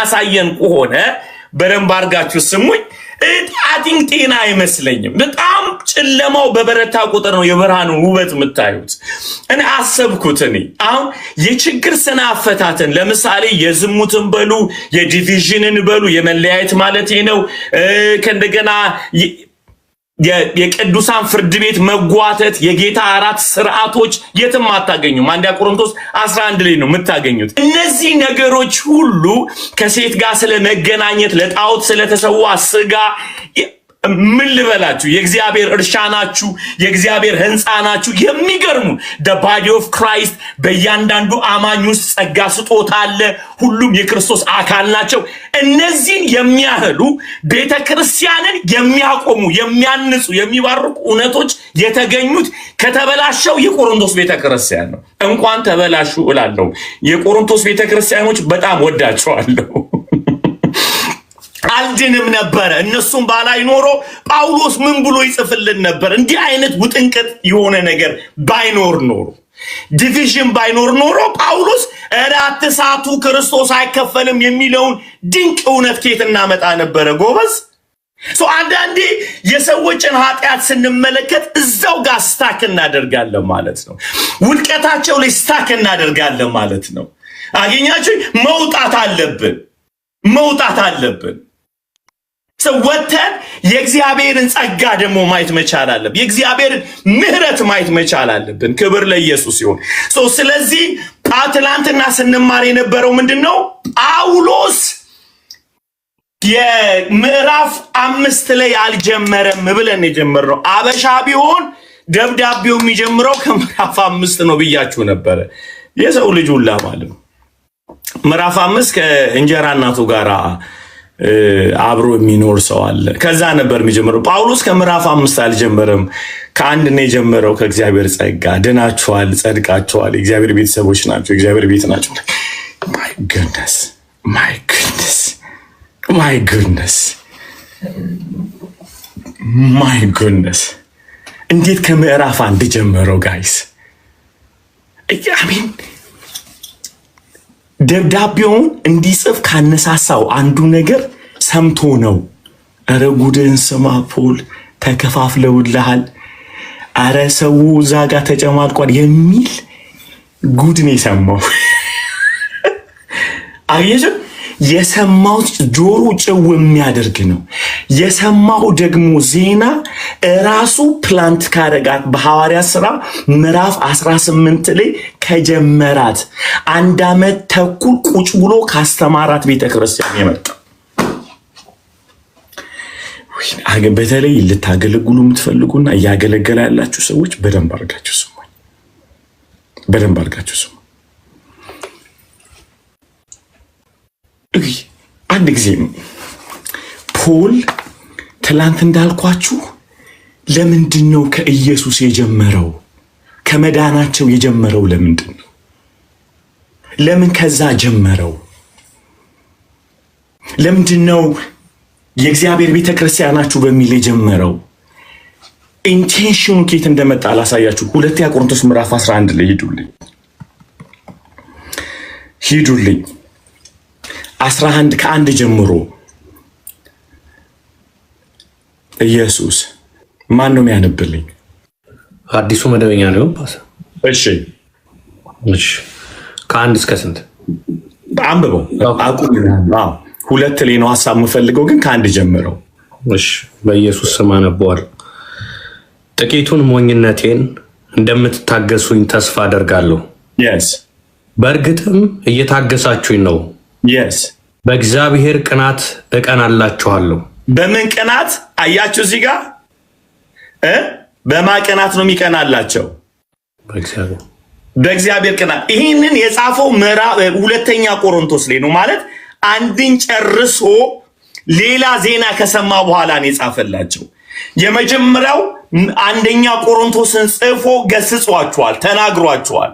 የሚያሳየን ከሆነ በደንብ አድርጋችሁ ስሙኝ። አቲንክ ጤና አይመስለኝም። በጣም ጨለማው በበረታ ቁጥር ነው የብርሃኑን ውበት የምታዩት። እኔ አሰብኩት አሁን የችግር ስነ አፈታትን ለምሳሌ የዝሙትን በሉ የዲቪዥንን በሉ የመለያየት ማለት ነው ከእንደገና የቅዱሳን ፍርድ ቤት መጓተት የጌታ አራት ስርዓቶች የትም አታገኙም። አንደኛ ቆሮንቶስ 11 ላይ ነው የምታገኙት። እነዚህ ነገሮች ሁሉ ከሴት ጋር ስለመገናኘት ለጣዖት ስለተሰዋ ስጋ ምን ልበላችሁ የእግዚአብሔር እርሻ ናችሁ፣ የእግዚአብሔር ህንፃ ናችሁ። የሚገርሙ the body of Christ በእያንዳንዱ አማኝ ውስጥ ጸጋ ስጦታ አለ። ሁሉም የክርስቶስ አካል ናቸው። እነዚህን የሚያህሉ ቤተክርስቲያንን የሚያቆሙ የሚያንጹ የሚባርኩ እውነቶች የተገኙት ከተበላሸው የቆሮንቶስ ቤተክርስቲያን ነው። እንኳን ተበላሹ እላለሁ። የቆሮንቶስ ቤተክርስቲያኖች በጣም ወዳቸዋለሁ። አልድንም ነበር እነሱም ባላይ ኖሮ ጳውሎስ ምን ብሎ ይጽፍልን ነበር? እንዲህ አይነት ውጥንቅጥ የሆነ ነገር ባይኖር ኖሮ ዲቪዥን ባይኖር ኖሮ ጳውሎስ አትሳቱ ክርስቶስ አይከፈልም የሚለውን ድንቅ እውነት ከየት እናመጣ ነበረ? ጎበዝ አንዳንዴ የሰዎችን ኃጢአት ስንመለከት እዛው ጋር ስታክ እናደርጋለን ማለት ነው። ውድቀታቸው ላይ ስታክ እናደርጋለን ማለት ነው። አገኛችሁ? መውጣት አለብን። ወተን የእግዚአብሔርን ጸጋ ደግሞ ማየት መቻል አለብን። የእግዚአብሔርን ምህረት ማየት መቻል አለብን። ክብር ለኢየሱስ ይሁን። ስለዚህ ትላንትና ስንማር የነበረው ምንድነው? ጳውሎስ የምዕራፍ 5 ላይ አልጀመረም ብለን የጀመርነው። አበሻ ቢሆን ደብዳቤው የሚጀምረው ከምዕራፍ 5 ነው ብያችሁ ነበረ። የሰው ልጅ ሁላ ማለት ነው። ምዕራፍ 5 ከእንጀራ እናቱ ጋር አብሮ የሚኖር ሰው አለ። ከዛ ነበር የሚጀምረው። ጳውሎስ ከምዕራፍ 5 አልጀመረም። ከአንድ ነው የጀመረው። ከእግዚአብሔር ጸጋ ድናችኋል፣ ጸድቃችኋል፣ የእግዚአብሔር ቤተሰቦች ናቸው፣ የእግዚአብሔር ቤት ናቸው። ማይ ጉድነስ እንዴት ከምዕራፍ 1 ጀመረው? ጋይስ አሜን። ደብዳቤውን እንዲጽፍ ካነሳሳው አንዱ ነገር ሰምቶ ነው። አረ ጉድን ስማ ፖል ተከፋፍለውልሃል፣ አረ ሰው እዛ ጋር ተጨማልቋል የሚል ጉድ ነው የሰማው። አየሽ፣ የሰማው ጆሮ ጭው የሚያደርግ ነው። የሰማው ደግሞ ዜና ራሱ ፕላንት ካረጋት በሐዋርያት ሥራ ምዕራፍ 18 ላይ ከጀመራት 1 ዓመት ተኩል ቁጭ ብሎ ካስተማራት ቤተክርስቲያን የመጣ በተለይ ልታገለግሉ የምትፈልጉና እያገለገለ ያላችሁ ሰዎች በደንብ አድርጋችሁ ስሙ። አንድ ጊዜ ፖል ትላንት እንዳልኳችሁ ለምንድን ነው ከኢየሱስ የጀመረው? ከመዳናቸው የጀመረው ለምንድን ነው? ለምን ከዛ ጀመረው? ለምንድን ነው የእግዚአብሔር ቤተክርስቲያናችሁ በሚል የጀመረው? ኢንቴንሽኑ ከየት እንደመጣ አላሳያችሁ። 2 ቆሮንቶስ ምዕራፍ 11 ላይ ሂዱልኝ 11 ከ1 ጀምሮ ኢየሱስ ማን ነው የሚያነብልኝ? አዲሱ መደበኛ ነው። እሺ ከ1 እስከ ስንት አንብበው? አቁም። 2 ላይ ነው ሐሳብ የምፈልገው፣ ግን ከ1 ጀምረው። እሺ በኢየሱስ ስም አነበዋለሁ። ጥቂቱን ሞኝነቴን እንደምትታገሱኝ ተስፋ አደርጋለሁ። በእርግጥም እየታገሳችሁኝ ነው። በእግዚአብሔር ቅናት እቀናላችኋለሁ። በምን ቅናት? አያችሁ እዚህ ጋር በማ ቅናት ነው የሚቀናላቸው? በእግዚአብሔር ቅናት። ይህንን የጻፈው 2 ቆሮንቶስ ላይ ነው። ማለት አንድን ጨርሶ ሌላ ዜና ከሰማ በኋላ ነው የጻፈላቸው። የመጀመሪያው 1 ቆሮንቶስን ጽፎ ገስጿቸዋል፣ ተናግሯቸዋል።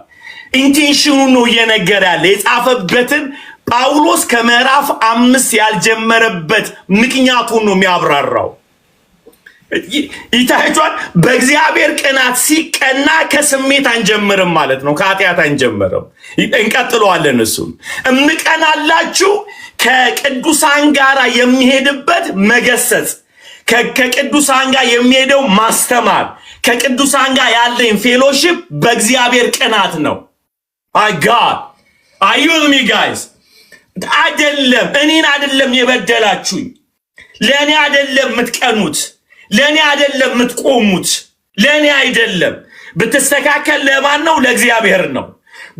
ኢንቴንሽኑ ነው እየነገረ ያለ። የጻፈበትን ጳውሎስ ከምዕራፍ 5 ያልጀመረበት ምክንያቱን ነው የሚያብራራው። ይታያችኋል። በእግዚአብሔር ቅናት ሲቀና ከስሜት አንጀምርም ማለት ነው፣ ከኃጢአት አንጀምርም። እንቀጥለዋለን። እሱም እምቀናላችሁ ከቅዱሳን ጋር የሚሄድበት መገሰጽ፣ ከቅዱሳን ጋር የሚሄደው ማስተማር፣ ከቅዱሳን ጋር ያለኝ ፌሎሺፕ በእግዚአብሔር ቅናት ነው። my god are you with me guys? አይደለም እኔን አይደለም የበደላችሁኝ፣ ለኔ አይደለም የምትቀኑት፣ ለኔ አይደለም የምትቆሙት፣ ለኔ አይደለም። ብትስተካከል ለማን ነው? ለእግዚአብሔር ነው።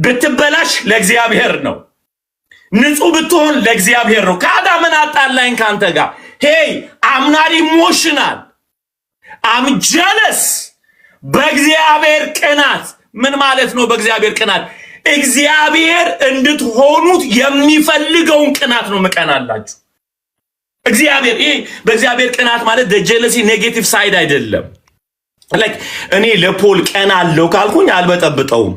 ብትበላሽ ለእግዚአብሔር ነው። ንጹህ ብትሆን ለእግዚአብሔር ነው። ከአዳምን አጣላኝ ካንተ ጋር hey I'm not emotional I'm jealous። በእግዚአብሔር ቅናት ምን ማለት ነው? በእግዚአብሔር ቅናት እግዚአብሔር እንድትሆኑት የሚፈልገውን ቅናት ነው መቀናላችሁ። እግዚአብሔር በእግዚአብሔር ቅናት ማለት the jealousy negative side አይደለም። like እኔ ለፖል ቀናለው ካልኩኝ አልበጠብጠውም።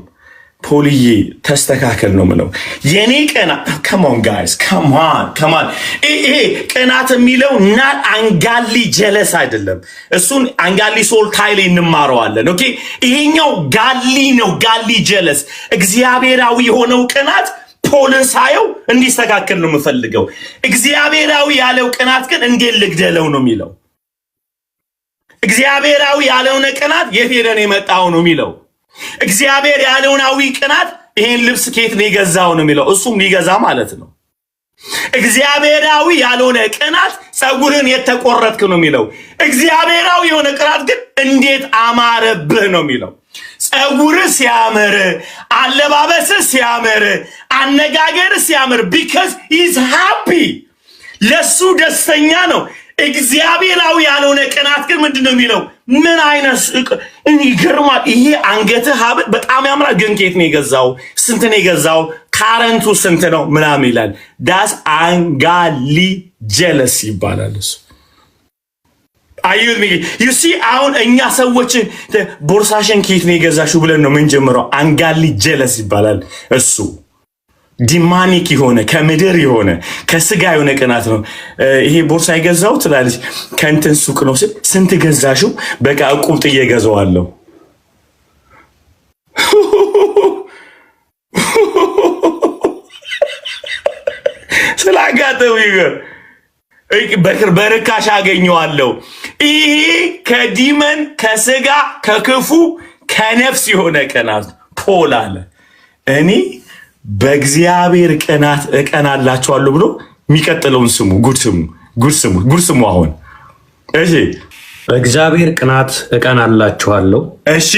ፖልዬ ተስተካከል ነው ምለው። የኔ ቅናት come on guys come on ይሄ ቅናት የሚለው not አንጋሊ jealous አይደለም። እሱን አንጋሊ ሶል ታይል እንማረዋለን። ኦኬ ይሄኛው ጋሊ ነው። ጋሊ jealous እግዚአብሔራዊ የሆነው ቅናት ፖልን ሳየው እንዲስተካከል ነው የምፈልገው። እግዚአብሔራዊ ያለው ቅናት ግን እንዴት ልግደለው ነው የሚለው። እግዚአብሔራዊ ያለውን ቅናት የት ሄደን የመጣው ነው የሚለው። እግዚአብሔር ያለውናዊ ቅናት ይሄን ልብስ ከየት ነው የገዛው ነው የሚለው። እሱም ሊገዛ ማለት ነው። እግዚአብሔራዊ ያለውን ቅናት ጸጉርን የተቆረጥክ ነው የሚለው። እግዚአብሔራዊ የሆነ ቅናት ግን እንዴት አማረብህ ነው የሚለው። ጸጉር ሲያምር፣ አለባበስ ሲያምር፣ አነጋገር ሲያምር because he's happy ለሱ ደስተኛ ነው። እግዚአብሔራዊ ያለውን ቅናት ግን ምንድነው የሚለው? ምን አይነት ይገርማል። ይሄ አንገትህ ሀብል በጣም ያምራል፣ ግን ከየት ነው የገዛው? ስንት ነው የገዛው? ካረንቱ ስንት ነው ምናምን ይላል። ዳስ አንጋሊ jealous ይባላል እሱ። አዩት you see አሁን እኛ ሰዎች ቦርሳሽን ከየት ነው የገዛሽው ብለን ነው ምን ጀምረው። አንጋሊ jealous ይባላል እሱ። ዲማኒክ የሆነ ከምድር የሆነ ከስጋ የሆነ ቅናት ነው። ይሄ ቦርሳ ይገዛው ትላለች ከእንትን ሱቅ ነው። ስንት ገዛሽው? በቃ እቁብ ጥዬ ገዛዋለሁ። ስላጋጠው ይገር በርካሽ አገኘዋለሁ። ይሄ ከዲመን ከስጋ ከክፉ ከነፍስ የሆነ ቅናት ፖል አለ እኔ በእግዚአብሔር ቅናት እቀናላችኋለሁ ብሎ የሚቀጥለውን ስሙ። ጉድ ስሙ አሁን እሺ በእግዚአብሔር ቅናት እቀናላችኋለሁ። እሺ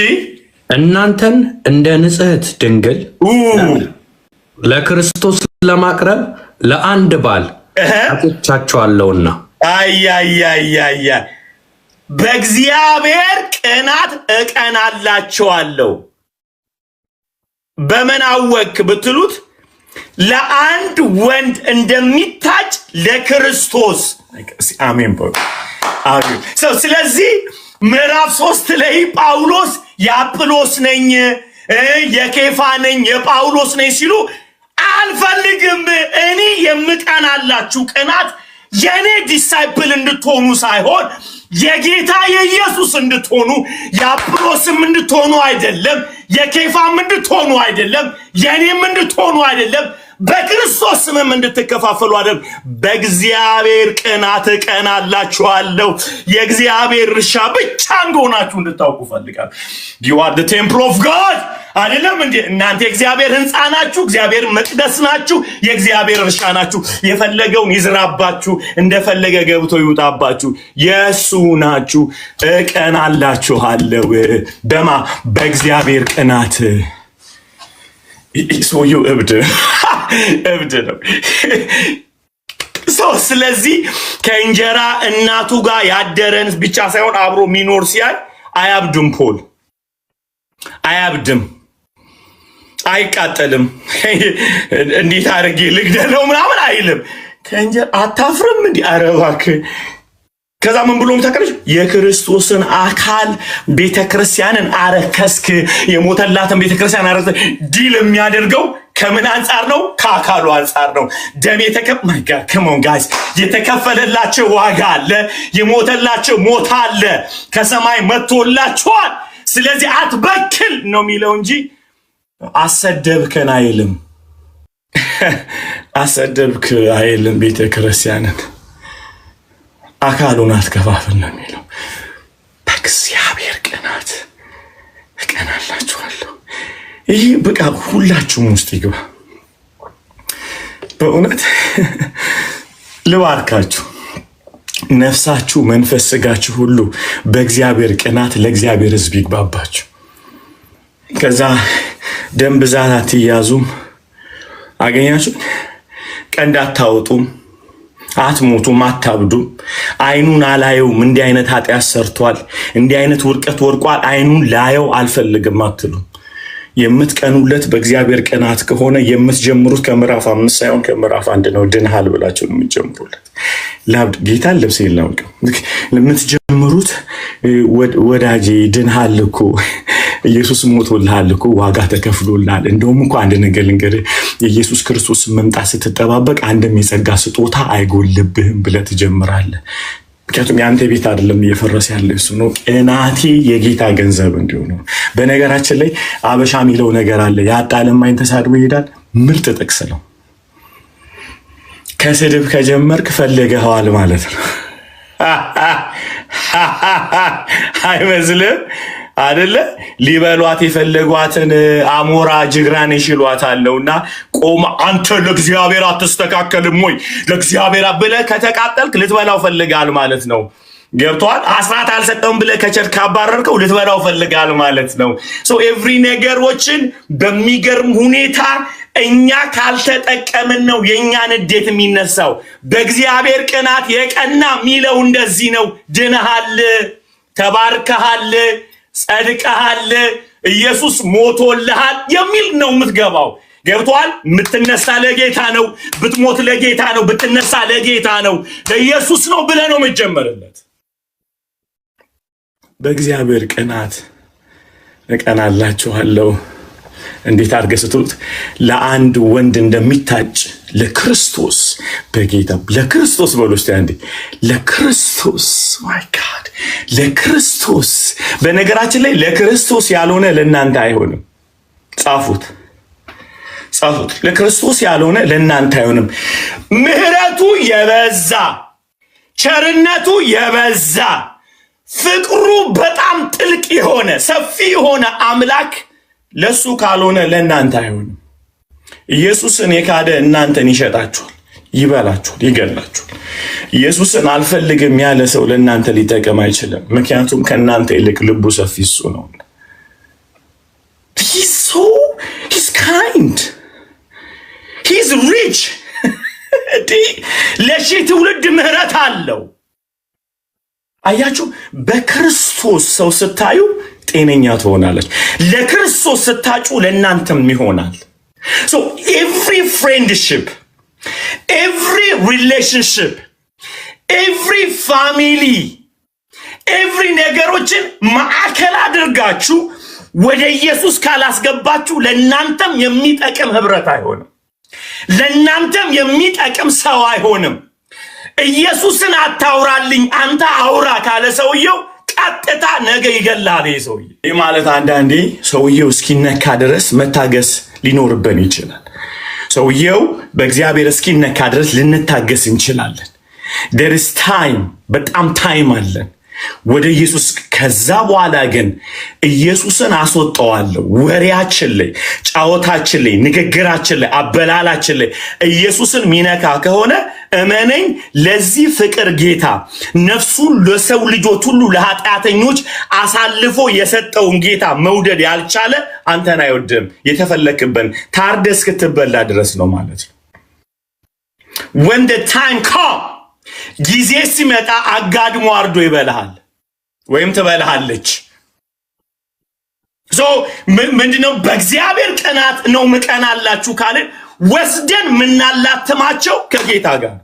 እናንተን እንደ ንጽሕት ድንግል ለክርስቶስ ለማቅረብ ለአንድ ባል አጭቻችኋለሁና። አያያያያ በእግዚአብሔር ቅናት እቀናላችኋለሁ። በምን አወክ ብትሉት ለአንድ ወንድ እንደሚታጭ ለክርስቶስ። አሜን አሜን። ስለዚህ ምዕራፍ 3 ላይ ጳውሎስ የአጵሎስ ነኝ የኬፋ ነኝ የጳውሎስ ነኝ ሲሉ አልፈልግም። እኔ የምቀናላችሁ ቅናት የኔ ዲሳይፕል እንድትሆኑ ሳይሆን የጌታ የኢየሱስ እንድትሆኑ፣ የአጵሎስም እንድትሆኑ አይደለም፣ የኬፋም እንድትሆኑ አይደለም፣ የኔም እንድትሆኑ አይደለም፣ በክርስቶስ ስምም እንድትከፋፈሉ አይደለም። በእግዚአብሔር ቅናት እቀናላችኋለሁ። የእግዚአብሔር እርሻ ብቻ እንደሆናችሁ እንድታውቁ ፈልጋለሁ። you are the temple of God አይደለም እንዴ? እናንተ የእግዚአብሔር ሕንፃ ናችሁ፣ እግዚአብሔር መቅደስ ናችሁ፣ የእግዚአብሔር እርሻ ናችሁ። የፈለገውን ይዝራባችሁ፣ እንደፈለገ ገብቶ ይውጣባችሁ፣ የሱ ናችሁ። እቀናላችኋለሁ። በማ በእግዚአብሔር ቅናት። ሰውየው እብድ ነው። ስለዚህ ከእንጀራ እናቱ ጋር ያደረን ብቻ ሳይሆን አብሮ ሚኖር ሲያይ አያብድም። ፖል አያብድም፣ አይቃጠልም። እንዴት አድርጌ ልግደለው ምናምን አይልም። ከእንጀራ አታፍርም እንዲ? ኧረ እባክህ። ከዛ ምን ብሎም ተከለሽ? የክርስቶስን አካል ቤተክርስቲያንን አረከስክ። የሞተላትን ቤተክርስቲያን አረከስክ። ዲል የሚያደርገው ከምን አንጻር ነው? ከአካሉ አንጻር ነው። ደም የተከፈለላቸው ዋጋ አለ፣ የሞተላቸው ሞት አለ፣ ከሰማይ መጥቶላቸዋል። ስለዚህ አትበክል ነው የሚለው እንጂ አሰደብከን አይልም። አሰደብክ አይልም ቤተ ክርስቲያንን አካሉን አትከፋፍል ነው የሚለው። በእግዚአብሔር ቅናት እቀናላችኋለሁ። ይህ በቃ ሁላችሁም ውስጥ ይግባ። በእውነት ልባርካችሁ። ነፍሳችሁ፣ መንፈስ፣ ስጋችሁ ሁሉ በእግዚአብሔር ቅናት ለእግዚአብሔር ሕዝብ ይግባባችሁ። ከዛ ደም ብዛት አትያዙም። አገኛችሁ? ቀንድ አታወጡም፣ አትሞቱም፣ አታብዱም። አይኑን አላየውም እንዲህ አይነት ኃጢአት ሰርቷል፣ እንዲህ አይነት ውርቀት ወርቋል፣ አይኑን ላየው አልፈልግም አትሉም። የምትቀኑለት በእግዚአብሔር ቅናት ከሆነ የምትጀምሩት ከምዕራፍ 5 ሳይሆን ከምዕራፍ 1 ነው። ድንሃል ብላችሁ ነው የምትጀምሩለት። ላብድ ጌታን ልብስ የላውቅም ለምትጀምሩት ወዳጄ ድንሃል እኮ ኢየሱስ ሞቶልሃል እኮ ዋጋ ተከፍሎልሃል። እንደውም እኮ አንድ ነገር ልንገርህ፣ የኢየሱስ ክርስቶስ መምጣት ስትጠባበቅ አንድም የጸጋ ስጦታ አይጎልብህም ብለህ ትጀምራለህ። ምክንያቱም የአንተ ቤት አይደለም እየፈረሰ ያለ እሱ ነው። ቅናቴ የጌታ ገንዘብ እንዲሆኑ። በነገራችን ላይ አበሻ የሚለው ነገር አለ፣ ያጣ ለማኝ ተሳድቦ ይሄዳል። ምርጥ ጥቅስ ነው። ከስድብ ከጀመርክ ፈልገኸዋል ማለት ነው። አይመስልም አይደለ? ሊበሏት የፈለጓትን አሞራ ጅግራን ይሽሏታለውና ቆማ አንተ ለእግዚአብሔር አትስተካከልም ወይ ለእግዚአብሔር ብለህ ከተቃጠልክ ልትበላው ፈልጋል ማለት ነው። ገብቷል? አስራት አልሰጠውም ብለህ ከቸር ካባረርከው ልትበላው ፈልጋል ማለት ነው። ሶ ኤቭሪ ነገሮችን በሚገርም ሁኔታ እኛ ካልተጠቀምን ነው የኛ ንዴት የሚነሳው። በእግዚአብሔር ቅናት የቀና ሚለው እንደዚህ ነው። ድነሃል፣ ተባርከሃል፣ ጸድቀሃል፣ ኢየሱስ ሞቶልሃል የሚል ነው የምትገባው። ገብቷል? የምትነሳ ለጌታ ነው፣ ብትሞት ለጌታ ነው፣ ብትነሳ ለጌታ ነው፣ ለኢየሱስ ነው ብለህ ነው የምትጀምርለት። በእግዚአብሔር ቅናት እቀናላችኋለሁ። እንዴት አድርገህ ስትሉት ለአንድ ወንድ እንደሚታጭ ለክርስቶስ በጌታ ለክርስቶስ በሉ እስቲ አንዴ ለክርስቶስ። ማይ ጋድ ለክርስቶስ። በነገራችን ላይ ለክርስቶስ ያልሆነ ለእናንተ አይሆንም። ጻፉት። ለክርስቶስ ያልሆነ ለእናንተ አይሆንም። ምሕረቱ የበዛ ቸርነቱ የበዛ ፍቅሩ በጣም ጥልቅ የሆነ ሰፊ የሆነ አምላክ ለሱ ካልሆነ ለእናንተ አይሆንም። ኢየሱስን የካደ እናንተን ይሸጣችኋል፣ ይበላችኋል፣ ይገላችኋል። ኢየሱስን አልፈልግም ያለ ሰው ለእናንተ ሊጠቀም አይችልም። ምክንያቱም ከእናንተ ይልቅ ልቡ ሰፊ እሱ ነው። he's kind, he's rich ለሺህ ትውልድ ምህረት አለው። አያችሁ፣ በክርስቶስ ሰው ስታዩ ጤነኛ ትሆናለች። ለክርስቶስ ስታጩ ለእናንተም ይሆናል። so every friendship, every relationship, every family, every ነገሮችን ማዕከል አድርጋችሁ ወደ ኢየሱስ ካላስገባችሁ ለእናንተም የሚጠቅም ህብረት አይሆንም፣ ለእናንተም የሚጠቅም ሰው አይሆንም። ኢየሱስን አታውራልኝ አንተ አውራ ካለ ሰውየው ቀጥታ ነገ ይገላል። ሰውዬ ይህ ማለት አንዳንዴ ሰውየው እስኪነካ ድረስ መታገስ ሊኖርብን ይችላል። ሰውየው በእግዚአብሔር እስኪነካ ድረስ ልንታገስ እንችላለን። there is time፣ በጣም ታይም አለን ወደ ኢየሱስ። ከዛ በኋላ ግን ኢየሱስን አስወጣዋለሁ። ወሬያችን ላይ፣ ጫወታችን ላይ፣ ንግግራችን ላይ፣ አበላላችን ላይ ኢየሱስን ሚነካ ከሆነ እመነኝ፣ ለዚህ ፍቅር ጌታ ነፍሱን ለሰው ልጆች ሁሉ ለኃጢአተኞች አሳልፎ የሰጠውን ጌታ መውደድ ያልቻለ አንተን አይወድም። የተፈለክብን ታርደ እስክትበላ ድረስ ነው ማለት ነው። when the time come፣ ጊዜ ሲመጣ አጋድሞ አርዶ ይበልሃል ወይም ትበልሃለች። ምንድነው? በእግዚአብሔር ቅናት ነው ምቀናላችሁ ካልን ወስደን ምናላትማቸው ከጌታ ጋር፣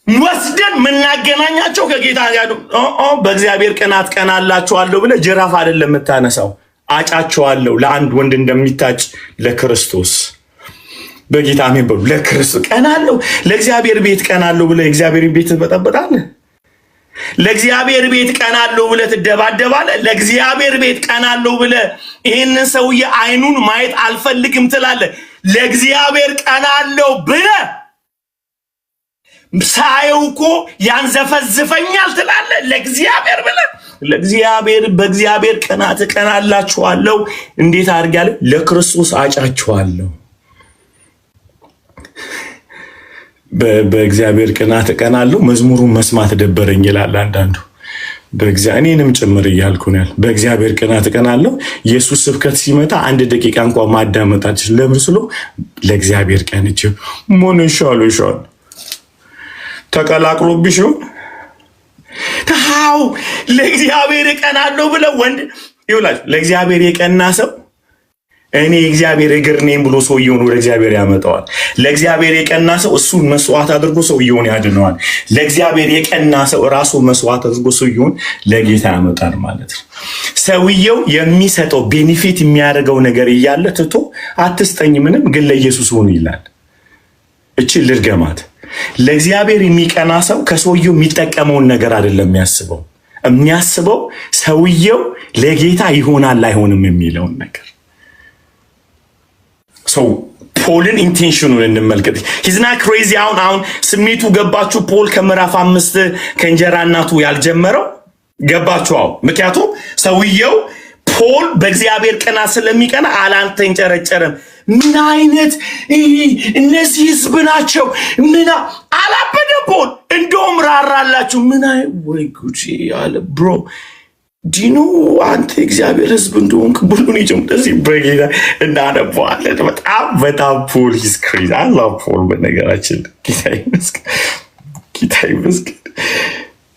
ወስደን ምናገናኛቸው ከጌታ ጋር። በእግዚአብሔር ቅናት ቀናላችኋለሁ ብለህ ጅራፍ አይደለም የምታነሳው፣ አጫቸዋለሁ ለአንድ ወንድ እንደሚታጭ ለክርስቶስ በጌታ የሚበሉ ለክርስቶስ ቀናለሁ። ለእግዚአብሔር ቤት ቀናለሁ ብለህ እግዚአብሔር ቤት ትበጠበጣለህ። ለእግዚአብሔር ቤት ቀናለሁ ብለህ ትደባደባለህ። ለእግዚአብሔር ቤት ቀናለሁ ብለህ ይህንን ሰውዬ አይኑን ማየት አልፈልግም ትላለህ። ለእግዚአብሔር ቀናለው ብለህ ሳየው እኮ ያንዘፈዝፈኛል ትላለህ። ለእግዚአብሔር ብለህ ለእግዚአብሔር በእግዚአብሔር ቀናት ቀናላችኋለሁ። እንዴት አድርጋለሁ? ለክርስቶስ አጫችኋለሁ። በእግዚአብሔር ቀናት ቀናለሁ። መዝሙሩን መስማት ደበረኝ ይላል አንዳንዱ። እኔንም ጭምር እያልኩ ነው። በእግዚአብሔር ቀናት ቀናለሁ። ኢየሱስ ስብከት ሲመጣ አንድ ደቂቃ እንኳን ማዳመጣችን ለምን ስሎ ለእግዚአብሔር ቀንቼ ምን ይሻል ተቀላቅሎብሽ ታው ለእግዚአብሔር ቀናለሁ ብለው ወንድ ይውላል። ለእግዚአብሔር የቀና ሰው እኔ እግዚአብሔር እግር ነኝ ብሎ ሰውየውን ወደ እግዚአብሔር ያመጣዋል። ለእግዚአብሔር የቀና ሰው እሱን መስዋዕት አድርጎ ሰውየውን ያድነዋል። ለእግዚአብሔር የቀና ሰው ራሱን መስዋዕት አድርጎ ሰውየውን ለጌታ ያመጣል ማለት ነው። ሰውየው የሚሰጠው ቤኒፊት የሚያደርገው ነገር እያለ ትቶ አትስጠኝ ምንም ግን ለኢየሱስ ሆኖ ይላል። እቺ ልርገማት። ለእግዚአብሔር የሚቀና ሰው ከሰውየው የሚጠቀመውን ነገር አይደለም የሚያስበው ሰውየው ለጌታ ይሆናል አይሆንም የሚለውን ነገር። ፖልን ኢንቴንሽኑን እንመልከት። ሂዝና ክሬዚ አሁን ስሜቱ ገባችሁ? ፖል ከምዕራፍ 5 ከእንጀራ እናቱ ያልጀመረው ገባችሁ? ምክንያቱም ሰውየው ፖል በእግዚአብሔር ቀናት ስለሚቀና አላንተንጨረጨረም። ምን አይነት እነዚህ ህዝብ ናቸው? ምን አላበደ ፖል እንደውም ራራላችሁ። ምን ወይ ጉጂ አለ ብሮ ዲኑ አንተ እግዚአብሔር ህዝብ እንደሆንክ ብሉን ይጭም እንደዚህ በጌታ እናነባዋለን። በጣም ፖል ሂዝ ክሬዚ። አይ ላቭ ፖል በነገራችን ጌታ ይመስገን።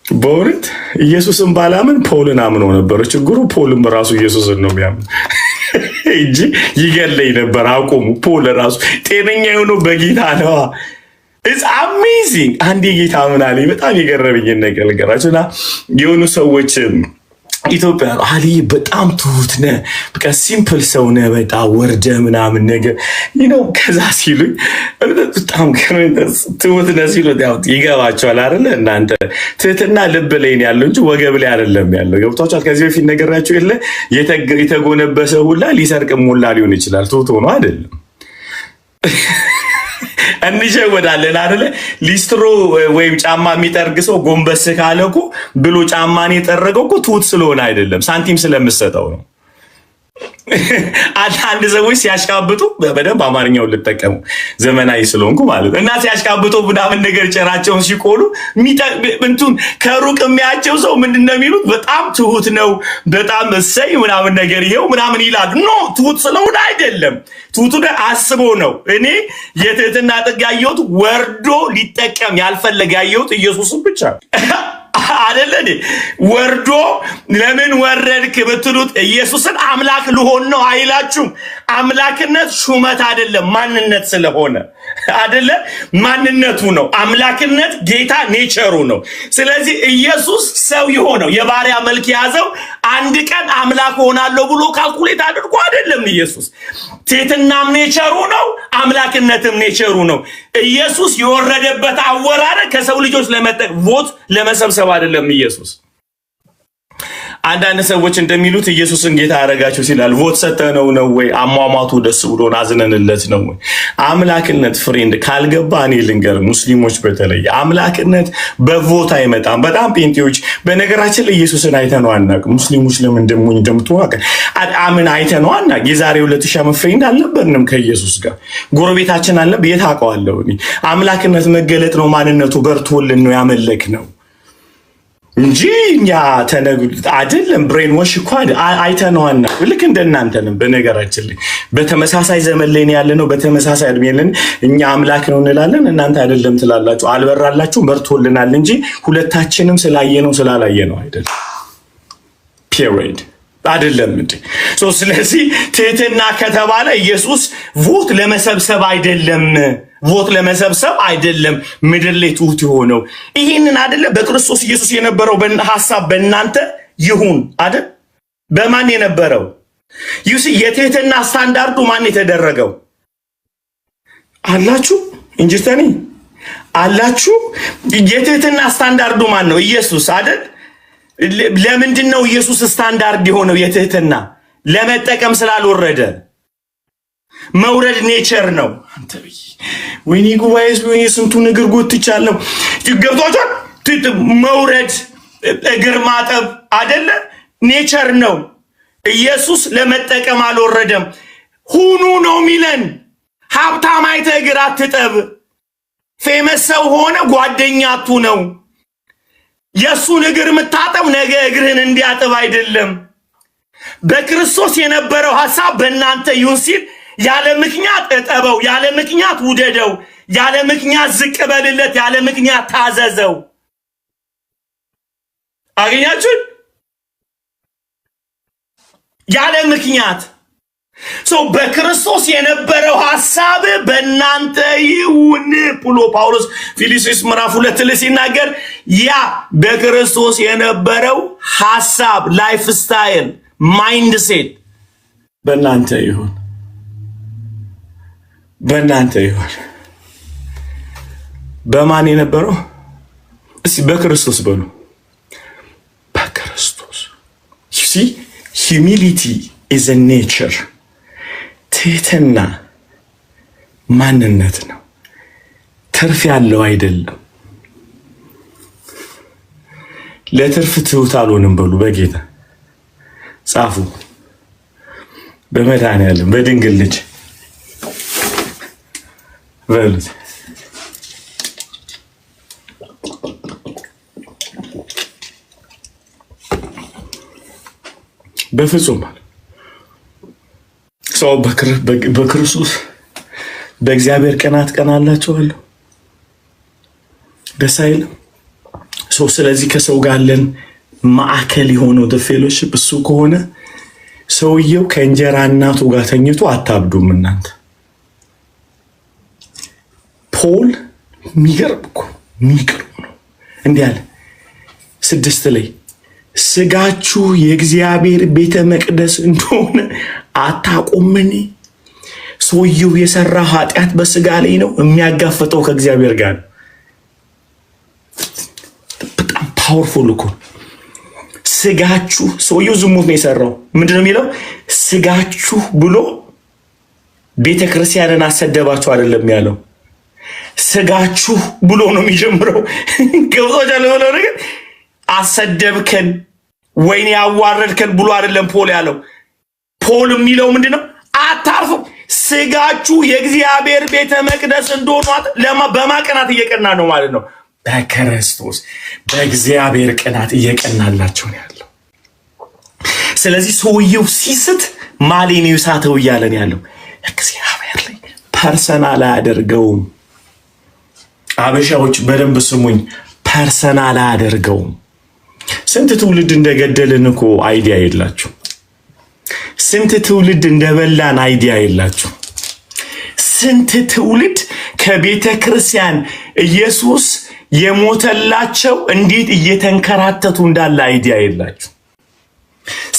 በእውነት ኢየሱስን ባላምን ፖልን አምኖ ነበር። ችግሩ ፖልም ራሱ ኢየሱስን ነው የሚያምን እንጂ ይገለኝ ነበር። አቆሙ። ፖል ራሱ ጤነኛ የሆነው በጌታ ነዋ። ኢትስ አሜዚንግ። አንዴ ጌታ ምን አለኝ በጣም የገረመኝን ነገር ልንገራችሁና የሆኑ ሰዎች ኢትዮጵያ አሊ በጣም ትሁት ነህ፣ በቃ ሲምፕል ሰው ነህ፣ በጣም ወርደ ምናምን ነገር ከዛ ሲሉኝ በጣም ትሁት ነህ ሲሉት ያው ይገባቸዋል አይደለ? እናንተ ትህትና ልብ ላይ ነው ያለው እንጂ ወገብ ላይ አይደለም ያለው። ገብቷችኋል? ከዚህ በፊት ነገራችሁ የለ የተጎነበሰ ሁላ ሊሰርቅም ሁላ ሊሆን ይችላል። ትሁት ሆኖ አይደለም። እንሸወዳለን አይደለ? ሊስትሮ ወይም ጫማ የሚጠርግ ሰው ጎንበስ ካለ እኮ ብሎ ጫማን የጠረገው እኮ ትሁት ስለሆነ አይደለም፣ ሳንቲም ስለምሰጠው ነው። አንዳንድ ሰዎች ሲያሽቃብጡ በደንብ አማርኛውን ልጠቀሙ ዘመናዊ ስለሆንኩ ማለት እና ሲያሽቃብጡ ምናምን ነገር ጭራቸውን ሲቆሉ እንቱን ከሩቅ የሚያቸው ሰው ምንድነው የሚሉት? በጣም ትሁት ነው፣ በጣም እሰይ ምናምን ነገር ይሄው ምናምን ይላሉ። ኖ ትሁት ስለሆነ አይደለም። ትሁቱ አስቦ ነው። እኔ የትህትና ጥግ ያየሁት ወርዶ ሊጠቀም ያልፈለገ ያየሁት ኢየሱስን ብቻ አይደለ? ወርዶ ለምን ወረድክ ብትሉት ኢየሱስን አምላክ ልሆን ነው አይላችሁም? አምላክነት ሹመት አይደለም፣ ማንነት ስለሆነ አይደለ? ማንነቱ ነው። አምላክነት ጌታ ኔቸሩ ነው። ስለዚህ ኢየሱስ ሰው የሆነው የባሪያ መልክ የያዘው አንድ ቀን አምላክ ሆናለሁ ብሎ ካልኩሌት አድርጎ አይደለም። ኢየሱስ ትህትናም ኔቸሩ ነው፣ አምላክነትም ኔቸሩ ነው። ኢየሱስ የወረደበት አወራረድ ከሰው ልጆች ቮት ለመሰብሰብ አይደለም። ኢየሱስ አንዳንድ ሰዎች እንደሚሉት ኢየሱስን ጌታ ያደረጋችሁ ሲላል ቮት ሰተነው ነው ወይ? አሟሟቱ ደስ ብሎን አዝነንለት ነው ወይ? አምላክነት ፍሬንድ ካልገባ እኔ ልንገር፣ ሙስሊሞች በተለይ አምላክነት በቮት አይመጣም። በጣም ጴንጤዎች በነገራችን ላይ ኢየሱስን አይተነው አናውቅም። ሙስሊሞች ለምን እንደምትሆን አምን አይተነው አናውቅም። የዛሬ 2000 ዓመት ፍሬንድ አልነበርንም ከኢየሱስ ጋር ጎረቤታችን አልነበ። የት አውቀዋለሁ እኔ? አምላክነት መገለጥ ነው፣ ማንነቱ በርቶልን ነው ያመለክ ነው እንጂ እኛ አይደለም። ብሬን ዋሽ እኮ አይተነዋና ልክ እንደናንተንም በነገራችን ላይ በተመሳሳይ ዘመን ላይ ያለነው በተመሳሳይ እድሜ ላይ እኛ አምላክ ነው እንላለን፣ እናንተ አይደለም ትላላችሁ። አልበራላችሁ በርቶልናል እንጂ ሁለታችንም ስላየነው ስላላየነው አይደለም። ፒሪድ አይደለም እንዴ? ስለዚህ ትህትና ከተባለ ኢየሱስ ቮት ለመሰብሰብ አይደለም፣ ቮት ለመሰብሰብ አይደለም ምድር ላይ ትሁት የሆነው ይሄንን አይደለ? በክርስቶስ ኢየሱስ የነበረው ሐሳብ በእናንተ ይሁን አይደል? በማን የነበረው ይሁን? የትህትና ስታንዳርዱ ማን የተደረገው አላችሁ? እንጅተኒ አላችሁ? የትህትና ስታንዳርዱ ማን ነው? ኢየሱስ አይደል? ለምንድን ነው ኢየሱስ ስታንዳርድ የሆነው? የትህትና ለመጠቀም ስላልወረደ መውረድ ኔቸር ነው። አንተ ወይኔ ጉባኤስ ወይኔ ስንቱ ነገር ጎትቻለሁ። ገብቷችኋል? መውረድ እግር ማጠብ አይደለ ኔቸር ነው። ኢየሱስ ለመጠቀም አልወረደም። ሁኑ ነው ሚለን። ሀብታም አይተህ እግር አትጠብ። ፌመስ ሰው ሆነ ጓደኛቱ ነው። የሱን እግር የምታጠብ ነገ እግርህን እንዲያጥብ አይደለም። በክርስቶስ የነበረው ሐሳብ በእናንተ ይሁን ሲል ያለ ምክንያት እጠበው፣ ያለ ምክንያት ውደደው፣ ያለ ምክንያት ዝቅ በልለት፣ ያለ ምክንያት ታዘዘው። አገኛችሁ? ያለ ምክንያት በክርስቶስ የነበረው ሐሳብ በእናንተ ይሁን ብሎ ጳውሎስ ፊልጵስዩስ ምዕራፍ 2 ላይ ሲናገር ያ በክርስቶስ የነበረው ሐሳብ ላይፍ ስታይል ማይንድ ሴት በእናንተ ይሁን፣ በእናንተ ይሁን። በማን የነበረው? እስቲ በክርስቶስ በሉ። በክርስቶስ you see humility is a nature። ትህትና ማንነት ነው፣ ትርፍ ያለው አይደለም። ለትርፍ ትሁት አልሆንም በሉ። በጌታ ጻፉ። በመድኃኒዓለም በድንግል ልጅ በሉት። በፍጹም ሰው በክርስቶስ በእግዚአብሔር ቀናት ቀናላችኋለሁ። ደስ አይልም? ሰው ስለዚህ ከሰው ጋር ያለን ማዕከል የሆነው ፌሎሺፕ እሱ ከሆነ ሰውየው ከእንጀራ እናቱ ጋር ተኝቶ አታብዱም እናንተ። ፖል የሚገርም ነው። እንዲህ አለ 6 ላይ ስጋችሁ የእግዚአብሔር ቤተ መቅደስ እንደሆነ አታውቁምን? ሰውየው የሰራ ኃጢአት በስጋ ላይ ነው የሚያጋፈጠው ከእግዚአብሔር ጋር። በጣም ፓወርፉል እኮ ስጋችሁ። ሰውየው ዝሙት ነው የሰራው። ምንድነው የሚለው? ስጋችሁ ብሎ ቤተ ክርስቲያንን አሰደባችሁ አይደለም ያለው፣ ስጋችሁ ብሎ ነው የሚጀምረው። ገብቶሻል? ብሎ ነገር አሰደብከን ወይኔ ያዋረድከን ብሎ አይደለም ፖል ያለው። ፖል የሚለው ምንድነው? አታርፉ። ስጋችሁ የእግዚአብሔር ቤተ መቅደስ እንደሆነ በማቀናት እየቀና ነው ማለት ነው። በክርስቶስ በእግዚአብሔር ቅናት እየቀናላቸው ነው ያለው። ስለዚህ ሰውየው ሲስት ማሌን ይሳተው እያለን ያለው እግዚአብሔር ላይ ፐርሰናል አያደርገውም። አበሻዎች በደንብ ስሙኝ፣ ፐርሰናል አያደርገውም። ስንት ትውልድ እንደገደልን እኮ አይዲያ የላችሁ። ስንት ትውልድ እንደበላን አይዲያ የላችሁ። ስንት ትውልድ ከቤተ ክርስቲያን ኢየሱስ የሞተላቸው እንዴት እየተንከራተቱ እንዳለ አይዲያ የላችሁ።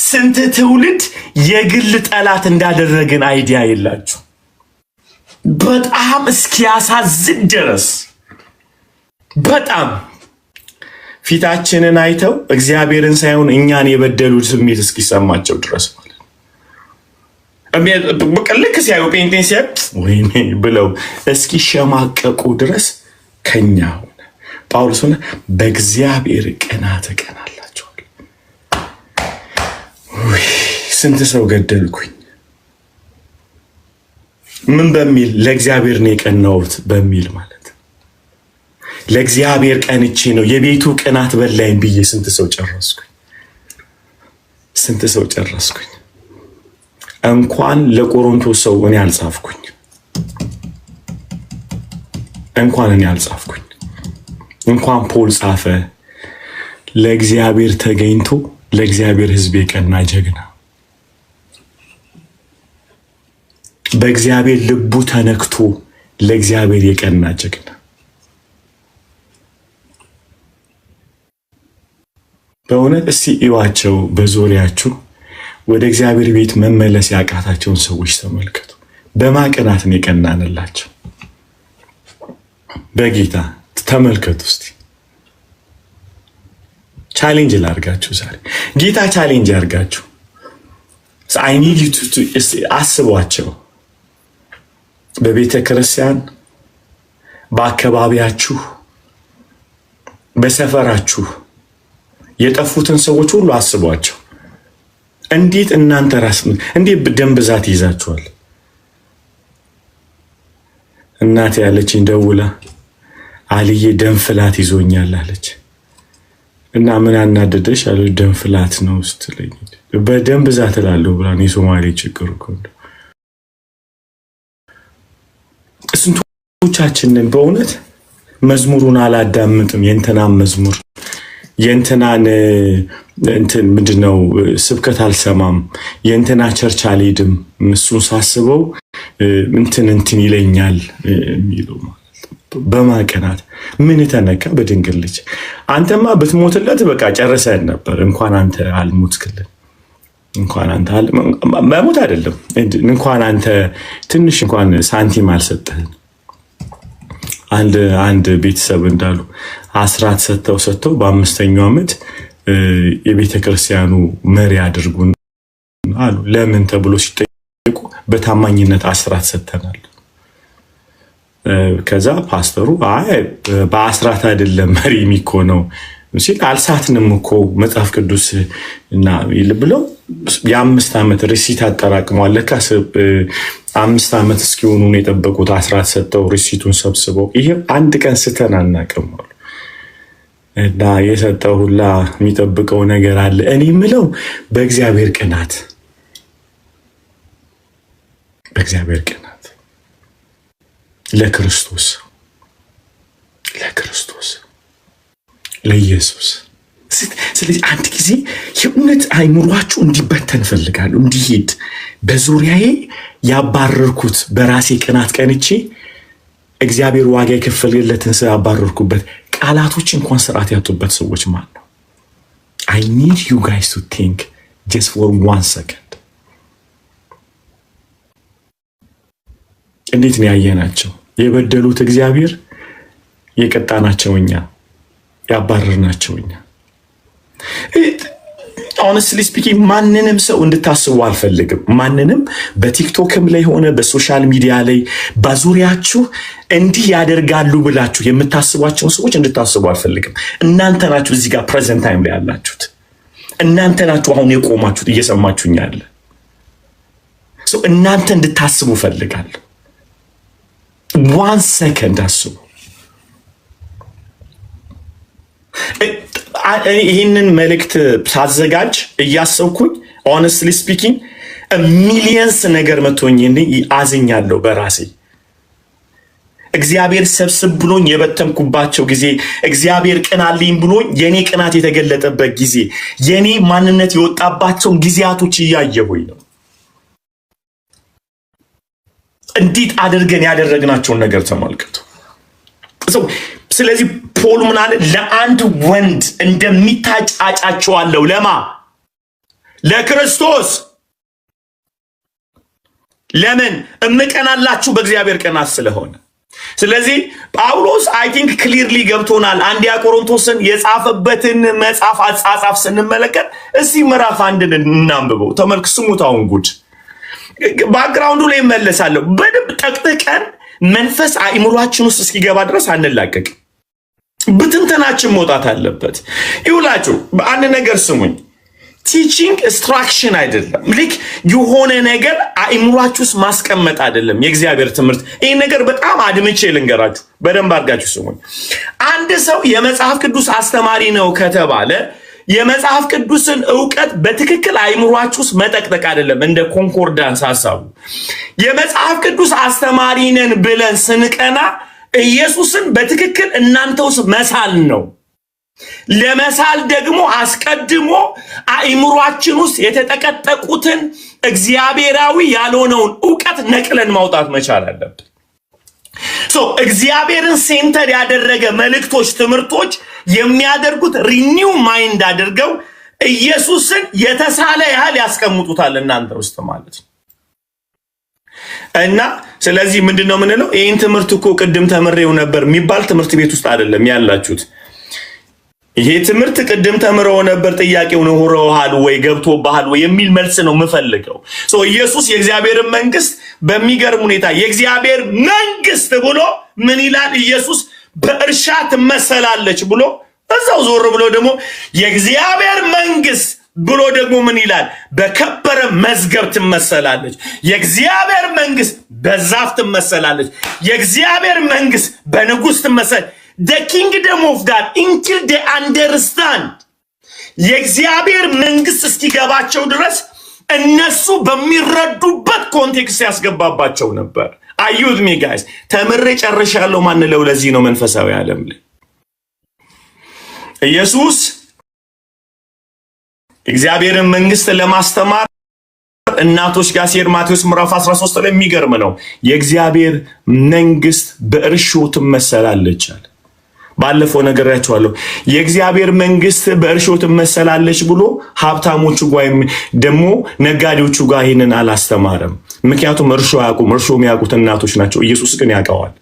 ስንት ትውልድ የግል ጠላት እንዳደረግን አይዲያ የላችሁ። በጣም እስኪያሳዝን ድረስ በጣም ፊታችንን አይተው እግዚአብሔርን ሳይሆን እኛን የበደሉት ስሜት እስኪሰማቸው ድረስ ማለት ልክ ሲያዩ ጴንጤን ሲያዩ ወይኔ ብለው እስኪሸማቀቁ ድረስ ከኛ ሆነ። ጳውሎስ ሆነ በእግዚአብሔር ቅናት እቀናላችኋል። ስንት ሰው ገደልኩኝ። ምን በሚል? ለእግዚአብሔር ነው የቀናሁት በሚል ማለት ለእግዚአብሔር ቀንቼ ነው የቤቱ ቅናት በላይም ብዬ ስንት ሰው ጨረስኩኝ። እንኳን ለቆሮንቶስ ሰው እኔ አልጻፍኩኝ። እንኳን ፖል ጻፈ። ለእግዚአብሔር ተገኝቶ ለእግዚአብሔር ሕዝብ የቀና ጀግና፣ በእግዚአብሔር ልቡ ተነክቶ ለእግዚአብሔር የቀና ጀግና። በእውነት እስቲ እዩዋቸው በዙሪያችሁ። ወደ እግዚአብሔር ቤት መመለስ ያቃታቸውን ሰዎች ተመልከቱ። በማቅናት ነው የቀናንላቸው። በጌታ ተመልከቱ እስቲ። ቻሌንጅ ላርጋችሁ ዛሬ። ጌታ ቻሌንጅ ያርጋችሁ። አይ ኒድ ዩ ቱ አስቧቸው። በቤተ ክርስቲያን፣ በአካባቢያችሁ፣ በሰፈራችሁ የጠፉትን ሰዎች ሁሉ አስቧቸው። እንዴት እናንተ ራስ እንዴት ደም ብዛት ይዛችኋል? እናቴ ያለችኝ ደውላ አልዬ ደም ፍላት ይዞኛል አለች። እና ምን አናደደሽ አለች። ደም ፍላት ነው ስትለኝ በደም ብዛት እላለሁ ብላ የሶማሌ ችግር እኮ ነው። ስንቶቻችንን በእውነት መዝሙሩን አላዳምጥም፣ የእንትናን መዝሙር የእንትናን እንትን ምንድነው ስብከት አልሰማም፣ የእንትና ቸርች አልሄድም፣ እሱን ሳስበው እንትን ይለኛል የሚለው በማቀናት ምን ተነካ? በድንግል ልጅ አንተማ ብትሞትለት በቃ ጨርሰን ነበር። እንኳን አንተ አልሞትክልን፣ እንኳን አንተ መሞት አይደለም እንኳን አንተ ትንሽ እንኳን ሳንቲም አልሰጠህን። አንድ ቤተሰብ እንዳሉ አስራት ሰጥተው በ5ኛው ዓመት የቤተ ክርስቲያኑ መሪ አድርጉን አሉ። ለምን ተብሎ ሲጠየቁ በታማኝነት አስራት ሰጥተናል። ከዛ ፓስተሩ አይ በአስራት አይደለም መሪ የሚኮነው ሲል አልሳትንም እኮ መጽሐፍ ቅዱስ እና ብለው የ5 ዓመት ሪሲት አጠራቅሟል። ለካ 5 ዓመት እስኪሆኑ ነው የጠበቁት። አስራት ሰጥተው ሪሲቱን ሰብስበው ይሄ አንድ ቀን ስተን አናውቅም አሉ። እና የሰጠው ሁላ የሚጠብቀው ነገር አለ። እኔ የምለው በእግዚአብሔር ቅናት ለክርስቶስ ለኢየሱስ። ስለዚህ አንድ ጊዜ የእውነት አይምሯችሁ እንዲበተን ፈልጋለሁ፣ እንዲሄድ በዙሪያዬ ያባረርኩት በራሴ ቅናት ቀንቼ እግዚአብሔር ዋጋ የከፈለለትን ሰው ያባረርኩበት ቃላቶች እንኳን ስርዓት ያጡበት ሰዎች ማለት ነው። I need you guys to think just for 1 second። እንዴት ነው ያየናቸው? የበደሉት እግዚአብሔር፣ የቀጣናቸው እኛ፣ ያባረርናቸው እኛ። honestly speaking ማንንም ሰው እንድታስቡ አልፈልግም። ማንንም በቲክቶክም ላይ ሆነ በሶሻል ሚዲያ ላይ በዙሪያችሁ እንዲህ ያደርጋሉ ብላችሁ የምታስቧቸውን ሰዎች እንድታስቡ አልፈልግም። እናንተ ናችሁ እዚህ ጋር ፕሬዘንት ታይም ላይ ያላችሁት። እናንተ ናችሁ አሁን የቆማችሁት እየሰማችሁኝ ያለ ሰው። እናንተ እንድታስቡ ፈልጋለሁ። 1 ሰከንድ አስቡ። ይህንን መልእክት ሳዘጋጅ እያሰብኩኝ ሆነስትሊ ስፒኪንግ ሚሊየንስ ነገር መቶኝ አዝኛለሁ በራሴ። እግዚአብሔር ሰብስብ ብሎኝ የበተንኩባቸው ጊዜ፣ እግዚአብሔር ቅናልኝ ብሎኝ የኔ ቅናት የተገለጠበት ጊዜ፣ የኔ ማንነት የወጣባቸውን ጊዜያቶች እያየሁኝ ነው። እንዴት አድርገን ያደረግናቸውን ነገር ተመልከቱ። ስለዚህ ፖል ምን አለ? ለአንድ ወንድ እንደሚታጫጫቸዋለሁ። ለማ? ለክርስቶስ። ለምን? እምቀናላችሁ በእግዚአብሔር ቅናት ስለሆነ። ስለዚህ ጳውሎስ አይ ቲንክ ክሊርሊ ገብቶናል። አንደኛ ቆሮንቶስን የጻፈበትን መጽሐፍ አጻጻፍ ስንመለከት እስቲ ምዕራፍ 1 እናንብበው። ተመልክ ስሙት። አሁን ጉድ ባክግራውንዱ ላይ መለሳለሁ። በደንብ ጠቅጥቀን መንፈስ አእምሯችን ውስጥ እስኪገባ ድረስ አንላቀቅም። ብትንተናችን መውጣት አለበት። ይውላችሁ በአንድ ነገር ስሙኝ። ቲቺንግ ኢንስትራክሽን አይደለም። ልክ የሆነ ነገር አእምሯችሁ ውስጥ ማስቀመጥ አይደለም የእግዚአብሔር ትምህርት። ይህ ነገር በጣም አድምቼ ልንገራችሁ፣ በደንብ አድርጋችሁ ስሙኝ። አንድ ሰው የመጽሐፍ ቅዱስ አስተማሪ ነው ከተባለ የመጽሐፍ ቅዱስን ዕውቀት በትክክል አእምሯችሁ ውስጥ መጠቅጠቅ አይደለም። እንደ ኮንኮርዳንስ ሐሳቡ የመጽሐፍ ቅዱስ አስተማሪ ነን ብለን ስንቀና ኢየሱስን በትክክል እናንተ ውስጥ መሳል ነው። ለመሳል ደግሞ አስቀድሞ አእምሯችን ውስጥ የተጠቀጠቁትን እግዚአብሔራዊ ያልሆነውን ዕውቀት ነቅለን ማውጣት መቻል አለብን። እግዚአብሔርን ሴንተር ያደረገ መልእክቶች፣ ትምህርቶች የሚያደርጉት ሪኒው ማይንድ አድርገው ኢየሱስን የተሳለ ያህል ያስቀምጡታል እናንተ ውስጥ ማለት ነው። እና ስለዚህ ምንድነው የምንለው? ይህን ትምህርት እኮ ቅድም ተምሬው ነበር የሚባል ትምህርት ቤት ውስጥ አይደለም ያላችሁት። ይሄ ትምህርት ቅድም ተምረው ነበር፣ ጥያቄው ነው ሆረዋል ወይ ገብቶብሃል ወይ የሚል መልስ ነው የምፈልገው። ኢየሱስ የእግዚአብሔርን መንግስት በሚገርም ሁኔታ የእግዚአብሔር መንግስት ብሎ ምን ይላል? ኢየሱስ በእርሻ ትመሰላለች ብሎ እዛው ዞር ብሎ ደግሞ የእግዚአብሔር መንግስት ብሎ ደግሞ ምን ይላል? በከበረ መዝገብ ትመሰላለች። የእግዚአብሔር መንግስት በዛፍ ትመሰላለች። የእግዚአብሔር መንግስት በንጉስ ትመሰል the kingdom of God until they understand የእግዚአብሔር መንግስት እስኪገባቸው ድረስ እነሱ በሚረዱበት ኮንቴክስት ያስገባባቸው ነበር። አዩት ሚ ጋይስ ተምሬ ጨርሻለሁ ማንለው ለዚህ ነው መንፈሳዊ ዓለም ላይ ኢየሱስ እግዚአብሔርን መንግስት ለማስተማር እናቶች ጋር ሲሄድ ማቴዎስ ምዕራፍ 13 ላይ የሚገርም ነው። የእግዚአብሔር መንግስት በእርሾ ትመሰላለች አለ። ባለፈው ነገራችኋለሁ። የእግዚአብሔር መንግስት በእርሾ ትመሰላለች ብሎ ሀብታሞቹ ጋር ደግሞ ነጋዴዎቹ ጋር ይሄንን አላስተማረም። ምክንያቱም እርሾ ያውቁም፣ እርሾ የሚያውቁት እናቶች ናቸው። ኢየሱስ ግን ያውቀዋል።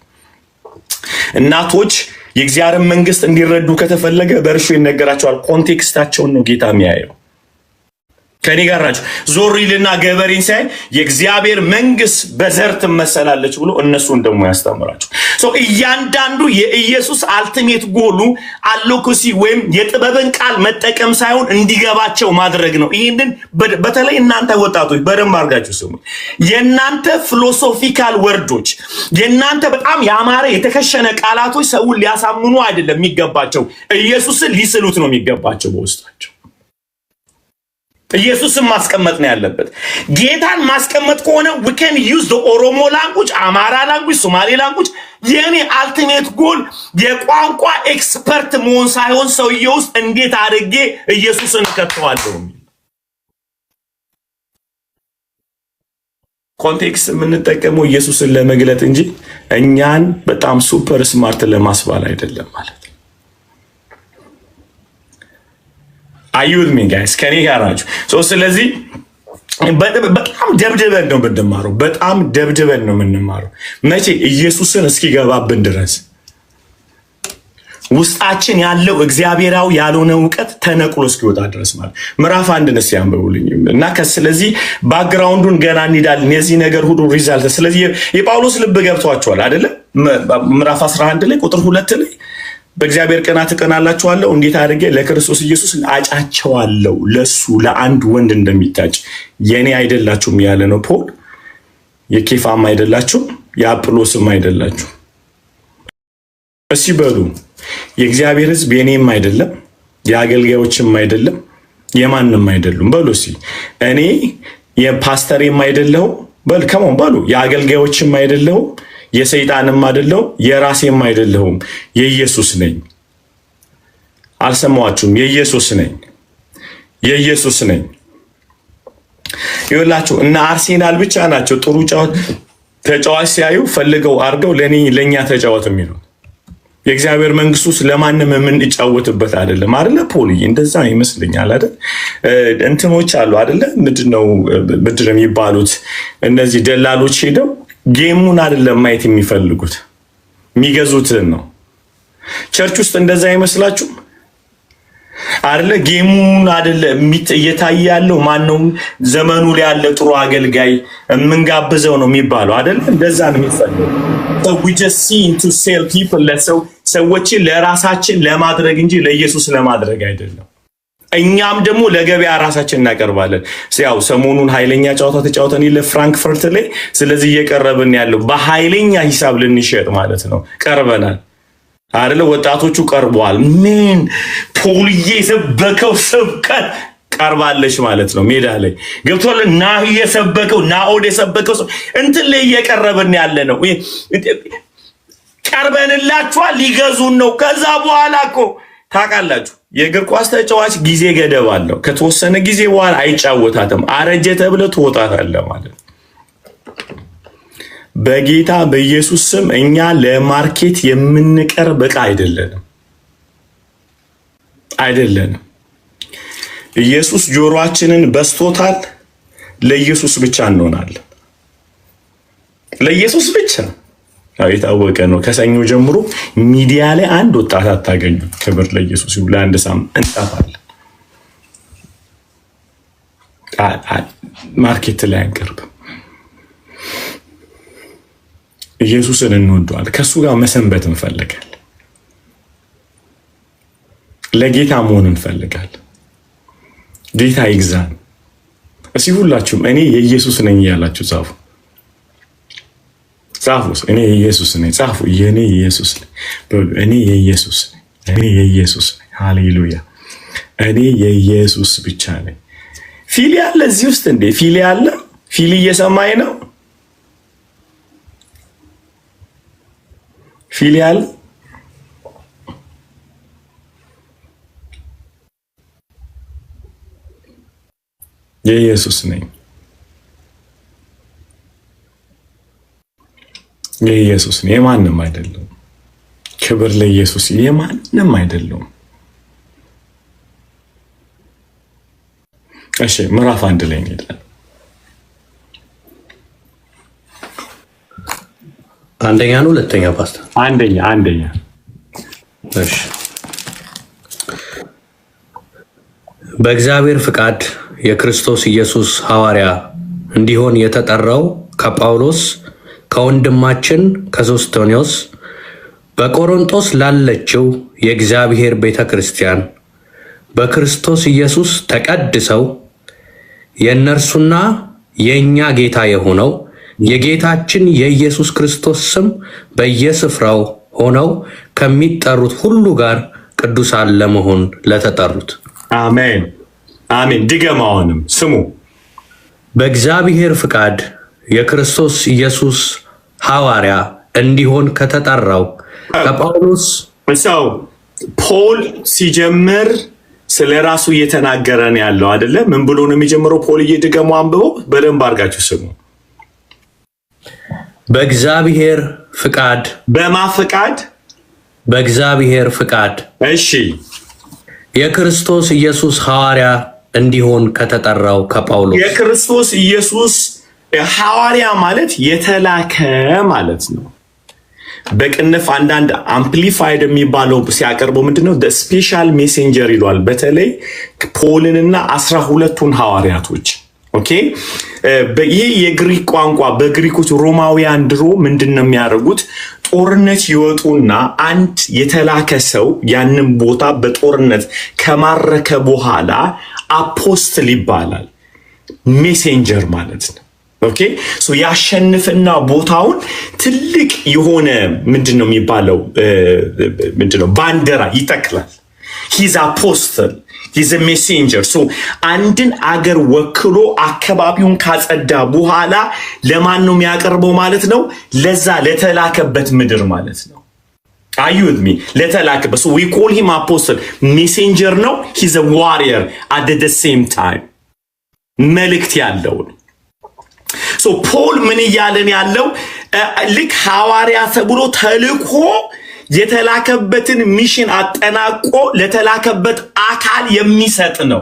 እናቶች የእግዚአብሔር መንግስት እንዲረዱ ከተፈለገ በእርሾ ይነገራቸዋል። ኮንቴክስታቸውን ነው ጌታ የሚያየው። ከኔ ጋር ናቸው። ዞር ይልና ገበሬን ሳይ የእግዚአብሔር መንግስት በዘር ትመሰላለች ብሎ እነሱን ደግሞ ያስተምራቸው። እያንዳንዱ የኢየሱስ አልቲሜት ጎሉ አሎኮሲ ወይም የጥበብን ቃል መጠቀም ሳይሆን እንዲገባቸው ማድረግ ነው። ይህንን በተለይ እናንተ ወጣቶች በደንብ አድርጋችሁ ስሙ። የእናንተ ፊሎሶፊካል ወርዶች፣ የእናንተ በጣም ያማረ የተከሸነ ቃላቶች ሰውን ሊያሳምኑ አይደለም የሚገባቸው፣ ኢየሱስን ሊስሉት ነው የሚገባቸው በውስጣቸው። ኢየሱስን ማስቀመጥ ነው ያለበት። ጌታን ማስቀመጥ ከሆነ we can use the ኦሮሞ language፣ አማራ language፣ ሶማሌ language። የኔ አልቲሜት ጎል የቋንቋ ኤክስፐርት መሆን ሳይሆን ሰውየው ውስጥ እንዴት አድርጌ ኢየሱስን ከተዋለሁ። ኮንቴክስት የምንጠቀመው ኢየሱስን ለመግለጥ እንጂ እኛን በጣም ሱፐር ስማርት ለማስባል አይደለም ማለት። አዩት ሚ ጋይስ ከኔ ጋር ናችሁ። ስለዚህ በጣም ደብድበን ነው የምንማረው። በጣም ደብድበን ነው የምንማረው። መቼ? ኢየሱስን እስኪገባብን ድረስ ውስጣችን ያለው እግዚአብሔራዊ ያልሆነ ዕውቀት ተነቅሎ እስኪወጣ ድረስ ማለት። ምዕራፍ 1 ነስ ያንበቡልኝ እና ከስለዚህ ባክግራውንዱን ገና እንሄዳለን። የዚህ ነገር ሁሉ ሪዛልት። ስለዚህ የጳውሎስ ልብ ገብቷቸዋል አይደለ? ምዕራፍ 11 ላይ ቁጥር 2 ላይ በእግዚአብሔር ቅናት እቀናላችኋለሁ፣ እንዴት አድርጌ ለክርስቶስ ኢየሱስ አጫቸዋለሁ፣ ለሱ ለአንድ ወንድ እንደሚታጭ። የኔ አይደላችሁም ያለ ነው ፖል። የኬፋም አይደላችሁም፣ የአጵሎስም አይደላችሁም። እሺ በሉ። የእግዚአብሔር ሕዝብ የኔም አይደለም፣ የአገልጋዮችም አይደለም፣ የማንም አይደሉም በሉ። እሺ እኔ የፓስተሬም አይደለሁም በል። ከሞን በሉ። የአገልጋዮችም አይደለሁም፣ የሰይጣንም አይደለሁም፣ የራሴም አይደለሁም፣ የኢየሱስ ነኝ። አልሰማችሁም? የኢየሱስ ነኝ፣ የኢየሱስ ነኝ። ይኸውላችሁ እና አርሴናል ብቻ ናቸው ጥሩ ተጫዋች ሲያዩ ፈልገው አርገው ለኛ ተጫወት የሚሉ። የእግዚአብሔር መንግስት ውስጥ ለማንም የምንጫወትበት አይደለም አይደለ? ፖሊ እንደዛ ይመስለኛል አይደል? እንትኖች አሉ አይደለ? ምንድነው የሚባሉት እነዚህ ደላሎች ሄደው ጌሙን አይደለም ማየት የሚፈልጉት የሚገዙትን ነው። ቸርች ውስጥ እንደዛ አይመስላችሁ አይደለ? ጌሙን አይደለም እየታየ ያለው ማነው ዘመኑ ላይ ያለ ጥሩ አገልጋይ የምንጋብዘው ነው የሚባለው አይደለ? እንደዛ ነው የሚፈልገው። so we just seem to sell people ሰዎችን ለራሳችን ለማድረግ እንጂ ለኢየሱስ ለማድረግ አይደለም። እኛም ደግሞ ለገበያ ራሳችን እናቀርባለን። ያው ሰሞኑን ኃይለኛ ጨዋታ ተጫውተን ይለ ፍራንክፈርት ላይ። ስለዚህ እየቀረብን ያለው በኃይለኛ ሂሳብ ልንሸጥ ማለት ነው። ቀርበናል አይደለ? ወጣቶቹ ቀርበዋል። ምን ፖልዬ የሰበከው ስብከት ቀርባለች ማለት ነው። ሜዳ ላይ ገብቷል። ናሂ የሰበከው ናኦድ የሰበከው እንትን ላይ እየቀረብን ያለ ነው። ቀርበንላችኋል፣ ሊገዙን ነው። ከዛ በኋላ እኮ ታውቃላችሁ የእግር ኳስ ተጫዋች ጊዜ ገደብ አለው። ከተወሰነ ጊዜ በኋላ አይጫወታትም። አረጀ ተብለ ትወጣታለህ ማለት። በጌታ በኢየሱስ ስም እኛ ለማርኬት የምንቀርብ ዕቃ አይደለንም፣ አይደለንም። ኢየሱስ ጆሮአችንን በስቶታል። ለኢየሱስ ብቻ እንሆናለን፣ ለኢየሱስ ብቻ የታወቀ ነው። ከሰኞ ጀምሮ ሚዲያ ላይ አንድ ወጣት አታገኙ። ክብር ለኢየሱስ ይሁን። ለአንድ ሳምንት እንጠፋለን። ማርኬት ላይ አንቀርብም። ኢየሱስን እንወደዋል። ከሱ ጋር መሰንበት እንፈልጋለን። ለጌታ መሆን እንፈልጋለን። ጌታ ይግዛን። እስኪ ሁላችሁም እኔ የኢየሱስ ነኝ እያላችሁ ጻፉ። እኔ የኢየሱስ ነኝ ጻፉ። እኔ የኢየሱስ ነኝ። እኔ የኢየሱስ ነኝ። እኔ የኢየሱስ ነኝ። ሃሌሉያ። እኔ የኢየሱስ ብቻ ነኝ። ፊሊ አለ እዚህ ውስጥ እንዴ? ፊሊ አለ? ፊሊ እየሰማኝ ነው? ፊሊ አለ? የኢየሱስ ነኝ። የኢየሱስ ነኝ። የማንም አይደለም። ክብር ለኢየሱስ። የማንም አይደለም። እሺ ምዕራፍ 1 ላይ እንሄዳለን። አንደኛ ነው ሁለተኛ ፓስተር? አንደኛ። እሺ በእግዚአብሔር ፍቃድ የክርስቶስ ኢየሱስ ሐዋርያ እንዲሆን የተጠራው ከጳውሎስ ከወንድማችን ከሶስቶኒዮስ በቆሮንቶስ ላለችው የእግዚአብሔር ቤተ ክርስቲያን በክርስቶስ ኢየሱስ ተቀድሰው የእነርሱና የእኛ ጌታ የሆነው የጌታችን የኢየሱስ ክርስቶስ ስም በየስፍራው ሆነው ከሚጠሩት ሁሉ ጋር ቅዱሳን ለመሆን ለተጠሩት። አሜን አሜን። ድገማውንም ስሙ። በእግዚአብሔር ፍቃድ የክርስቶስ ኢየሱስ ሐዋርያ እንዲሆን ከተጠራው ከጳውሎስ ሰው ፖል ሲጀምር ስለ ራሱ እየተናገረ ነው ያለው አይደለ? ምን ብሎ ነው የሚጀምረው? ፖል እየድገመው አንብቦ በደንብ አድርጋችሁ ስሙ። በእግዚአብሔር ፍቃድ። በማ ፍቃድ? በእግዚአብሔር ፍቃድ። እሺ የክርስቶስ ኢየሱስ ሐዋርያ እንዲሆን ከተጠራው ከጳውሎስ። የክርስቶስ ኢየሱስ ሐዋርያ ማለት የተላከ ማለት ነው። በቅንፍ አንዳንድ አምፕሊፋይድ የሚባለው ሲያቀርበው ምንድነው? ስፔሻል ሜሴንጀር ይሏል። በተለይ ፖልንና 12ቱን ሐዋርያቶች። ኦኬ ይሄ የግሪክ ቋንቋ በግሪኮች ሮማውያን ድሮ ምንድነው የሚያደርጉት? ጦርነት ይወጡና አንድ የተላከ ሰው ያንን ቦታ በጦርነት ከማረከ በኋላ አፖስትል ይባላል። ሜሴንጀር ማለት ነው። ኦኬ ሶ ያሸንፍና ቦታውን ትልቅ የሆነ ምንድነው የሚባለው ምንድነው ባንዲራ ይተክላል። ሂዝ አፖስትል ሂዝ ሜሴንጀር። ሶ አንድን አገር ወክሎ አካባቢውን ካጸዳ በኋላ ለማን ነው የሚያቀርበው ማለት ነው? ለዛ ለተላከበት ምድር ማለት ነው። አዩት ሚ ለተላከበት። ሶ ዊ ኮል ሂም አፖስትል። ሜሴንጀር ነው። ሂዝ አ ዋሪየር አት ዘ ሴም ታይም መልእክት ያለው ነው። ሶ ፖል ምን እያለን ያለው ልክ ሐዋርያ ተብሎ ተልኮ የተላከበትን ሚሽን አጠናቆ ለተላከበት አካል የሚሰጥ ነው።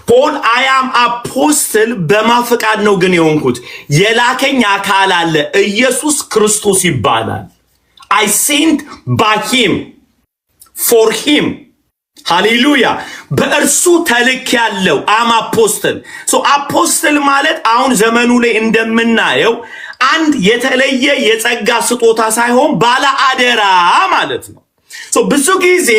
ፖል አያም አፖስትል በማፍቃድ ነው ግን የሆንኩት። የላከኝ አካል አለ፣ ኢየሱስ ክርስቶስ ይባላል። I sent by him for him ሃሌሉያ። በእርሱ ተልክ ያለው አም አፖስትል። ሶ አፖስትል ማለት አሁን ዘመኑ ላይ እንደምናየው አንድ የተለየ የጸጋ ስጦታ ሳይሆን ባለ አደራ ማለት ነው። ሶ ብዙ ጊዜ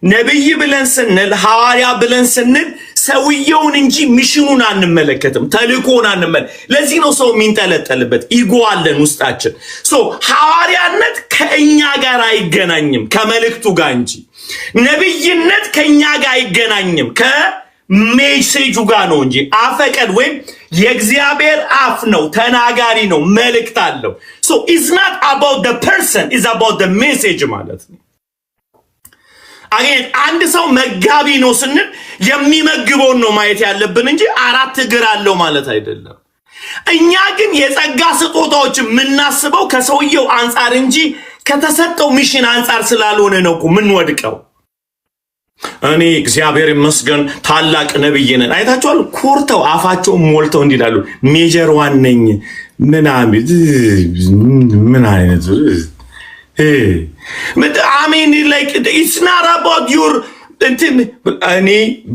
ነብይ ብለን ስንል ሐዋርያ ብለን ስንል ሰውየውን እንጂ ሚሽኑን አንመለከትም፣ ተልኮን አንመለከትም። ለዚህ ነው ሰው የሚንጠለጠልበት። ኢጎ አለን ውስጣችን። ሶ ሐዋርያነት ከእኛ ጋር አይገናኝም ከመልእክቱ ጋር እንጂ ነብይነት ከኛ ጋር አይገናኝም ከሜሴጁ ጋር ነው እንጂ። አፈቀድ ወይም የእግዚአብሔር አፍ ነው፣ ተናጋሪ ነው፣ መልእክት አለው። so it's not about the person, it's about the message ማለት ነው። አንድ ሰው መጋቢ ነው ስንል የሚመግበውን ነው ማየት ያለብን እንጂ አራት እግር አለው ማለት አይደለም። እኛ ግን የጸጋ ስጦታዎች የምናስበው ከሰውየው አንጻር እንጂ ከተሰጠው ሚሽን አንጻር ስላልሆነ ነው እኮ ምን ወድቀው። እኔ እግዚአብሔር ይመስገን ታላቅ ነብይ ነኝ አይታችኋል። ኮርተው አፋቸው ሞልተው እንዲላሉ ሜጀር ዋን ነኝ ምን አይነት I mean like it's not about your እኔ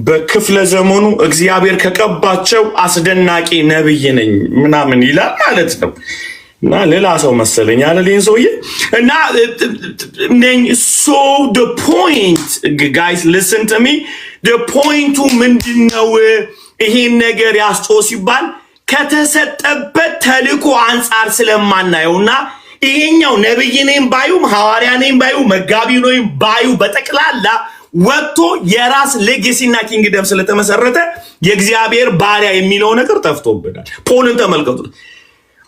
በክፍለ ዘመኑ እግዚአብሔር ከቀባቸው አስደናቂ ነብይ ነኝ ምናምን ይላል ማለት ነው። እና ሌላ ሰው መሰለኝ አለ ለኝ ሰውዬ እና ነኝ so the point guys listen to me the point ምንድነው ይሄን ነገር ያስጮህ ሲባል ከተሰጠበት ተልእኮ አንፃር ስለማናየውና ይሄኛው ነብይ ነኝ ባዩ ሐዋርያ ነኝ ባዩ መጋቢ ነኝ ባዩ በጠቅላላ ወጥቶ የራስ ሌጌሲና ኪንግደም ስለተመሰረተ የእግዚአብሔር ባሪያ የሚለው ነገር ጠፍቶብናል። ፖልን ተመልከቱ።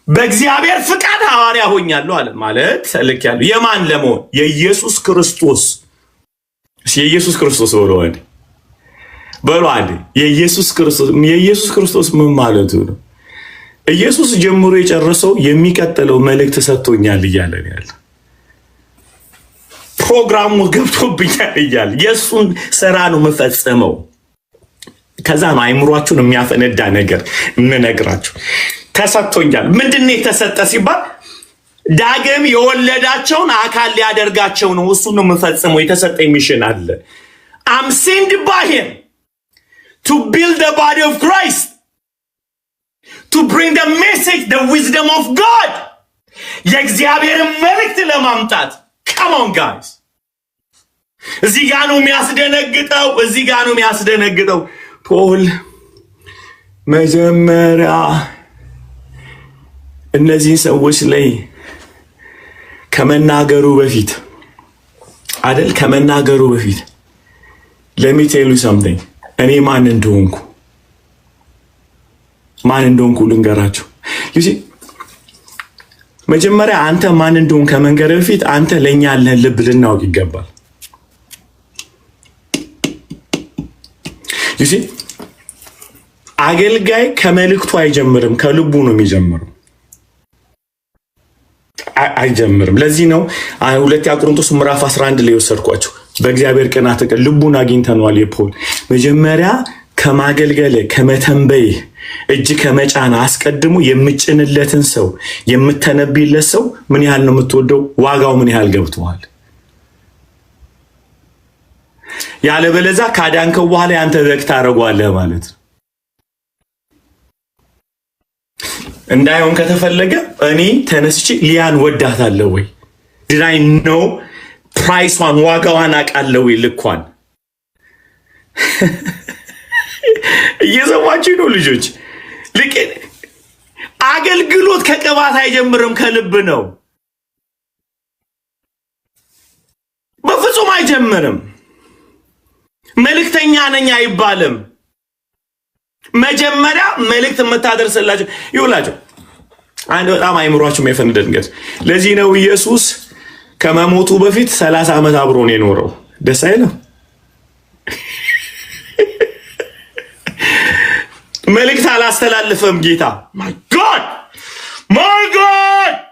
በእግዚአብሔር ፍቃድ ሐዋርያ ሆኛለሁ አለ ማለት ልክ ያለው የማን ለመሆን የኢየሱስ ክርስቶስ በሏል የኢየሱስ ክርስቶስ ምን ማለቱ ነው? ኢየሱስ ጀምሮ የጨረሰው የሚቀጥለው መልእክት ሰጥቶኛል እያለ ነው ያለው። ፕሮግራሙ ገብቶብኛል እያለ የሱን ስራ ነው መፈጸመው። ከዛ ነው አይምሯችሁን የሚያፈነዳ ነገር እንነግራችሁ። ተሰጥቶኛል ምንድነው የተሰጠ ሲባል ዳግም የወለዳቸውን አካል ሊያደርጋቸው ነው። እሱን ነው መፈጸመው። የተሰጠኝ ሚሽን አለ። I'm sent by him to build the body of Christ, to bring the message, the wisdom of God. የእግዚአብሔርን መልእክት ለማምጣት come on guys እዚህ ጋር ነው የሚያስደነግጠው ፖል መጀመሪያ እነዚህ ሰዎች ላይ ከመናገሩ በፊት let me tell you something እኔ ማን እንደሆንኩ ልንገራችሁ። you see መጀመሪያ አንተ ማን እንደሆንክ ከመንገር በፊት አንተ ለኛ ያለህ ልብ ልናውቅ ይገባል። you see አገልጋይ ከመልእክቱ አይጀምርም፣ ከልቡ ነው የሚጀምረው። አይጀምርም። ለዚህ ነው ሁለተኛ ቆሮንቶስ ምዕራፍ 11 ላይ ወሰድኳችሁ። በእግዚአብሔር ቅናት ልቡን አግኝተናል። የፖል መጀመሪያ ከማገልገል ከመተንበይ እጅ ከመጫን አስቀድሞ የምጭንለትን ሰው የምተነብይለት ሰው ምን ያህል ነው የምትወደው? ዋጋው ምን ያህል ገብቷል? ያለበለዚያ ካዳንከው በኋላ ያንተ በግ ታረጋለህ ማለት ነው። እንዳይሆን ከተፈለገ እኔ ተነስቼ ሊያን ወዳታለሁ ወይ? did I know price ዋን ዋጋዋን አቃለው ይልኳን እየሰማችሁ ነው ልጆች። ልክ አገልግሎት ከቅባት አይጀምርም፣ ከልብ ነው። በፍጹም አይጀምርም። መልእክተኛ ነኝ አይባልም። መጀመሪያ መልእክት የምታደርስላችሁ ይውላችሁ። አንድ በጣም አይምሯችሁ የሚፈነደንገት ለዚህ ነው ኢየሱስ ከመሞቱ በፊት 30 ዓመት አብሮ ነው የኖረው። ደስ አይልም? መልእክት አላስተላለፈም ጌታ። my god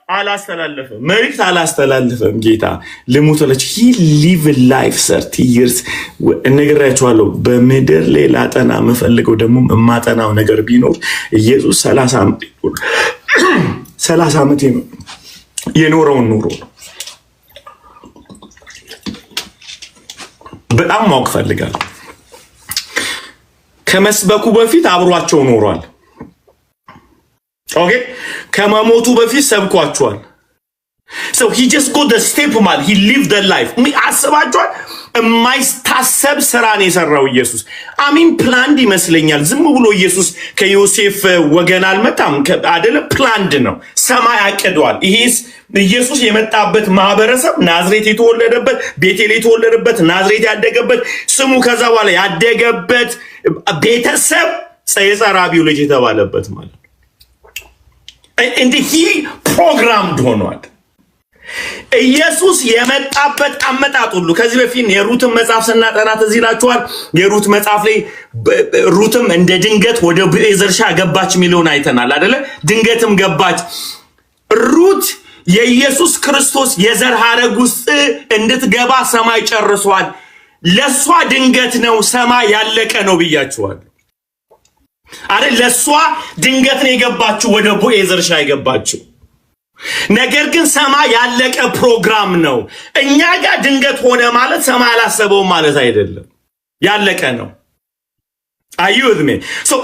አላስተላለፈም። መልእክት አላስተላለፈም ጌታ። ልሙተለች he live life 30 years እነግራችኋለሁ። በምድር ላይ ላጠና መፈልገው ደግሞ የማጠናው ነገር ቢኖር ኢየሱስ 30 ዓመት የኖረውን ኑሮ ነው። በጣም ማወቅ ፈልጋለሁ። ከመስበኩ በፊት አብሯቸው ኖሯል። ኦኬ ከመሞቱ በፊት ሰብኳቸዋል። so he just got the step mal he lived the life አስባችኋል? የማይታሰብ ስራ ነው የሰራው ኢየሱስ። አሚን ፕላንድ ይመስለኛል። ዝም ብሎ ኢየሱስ ከዮሴፍ ወገን አልመጣም አይደለ? ፕላንድ ነው። ሰማይ አቅዷል። ይሄስ ኢየሱስ የመጣበት ማህበረሰብ ናዝሬት የተወለደበት፣ ቤቴል የተወለደበት፣ ናዝሬት ያደገበት፣ ስሙ ከዛ በኋላ ያደገበት ቤተሰብ የጸራቢው ልጅ የተባለበት ማለት ነው። እንዲህ ፕሮግራምድ ሆኗል። ኢየሱስ የመጣበት አመጣጥ ሁሉ ከዚህ በፊት የሩትን መጽሐፍ ስናጠናት እዚህ ላችኋል። የሩት መጽሐፍ ላይ ሩትም እንደ ድንገት ወደ ቦዔዝ እርሻ ገባች የሚለውን አይተናል አይደለ? ድንገትም ገባች። ሩት የኢየሱስ ክርስቶስ የዘር ሐረግ ውስጥ እንድትገባ ሰማይ ጨርሷል። ለሷ ድንገት ነው፣ ሰማይ ያለቀ ነው ብያችኋል። አይደል? ለሷ ድንገት ነው የገባችው፣ ወደ ቦዔዝ እርሻ የገባችው። ነገር ግን ሰማይ ያለቀ ፕሮግራም ነው። እኛ ጋር ድንገት ሆነ ማለት ሰማይ አላሰበውም ማለት አይደለም፣ ያለቀ ነው። አዩድሜ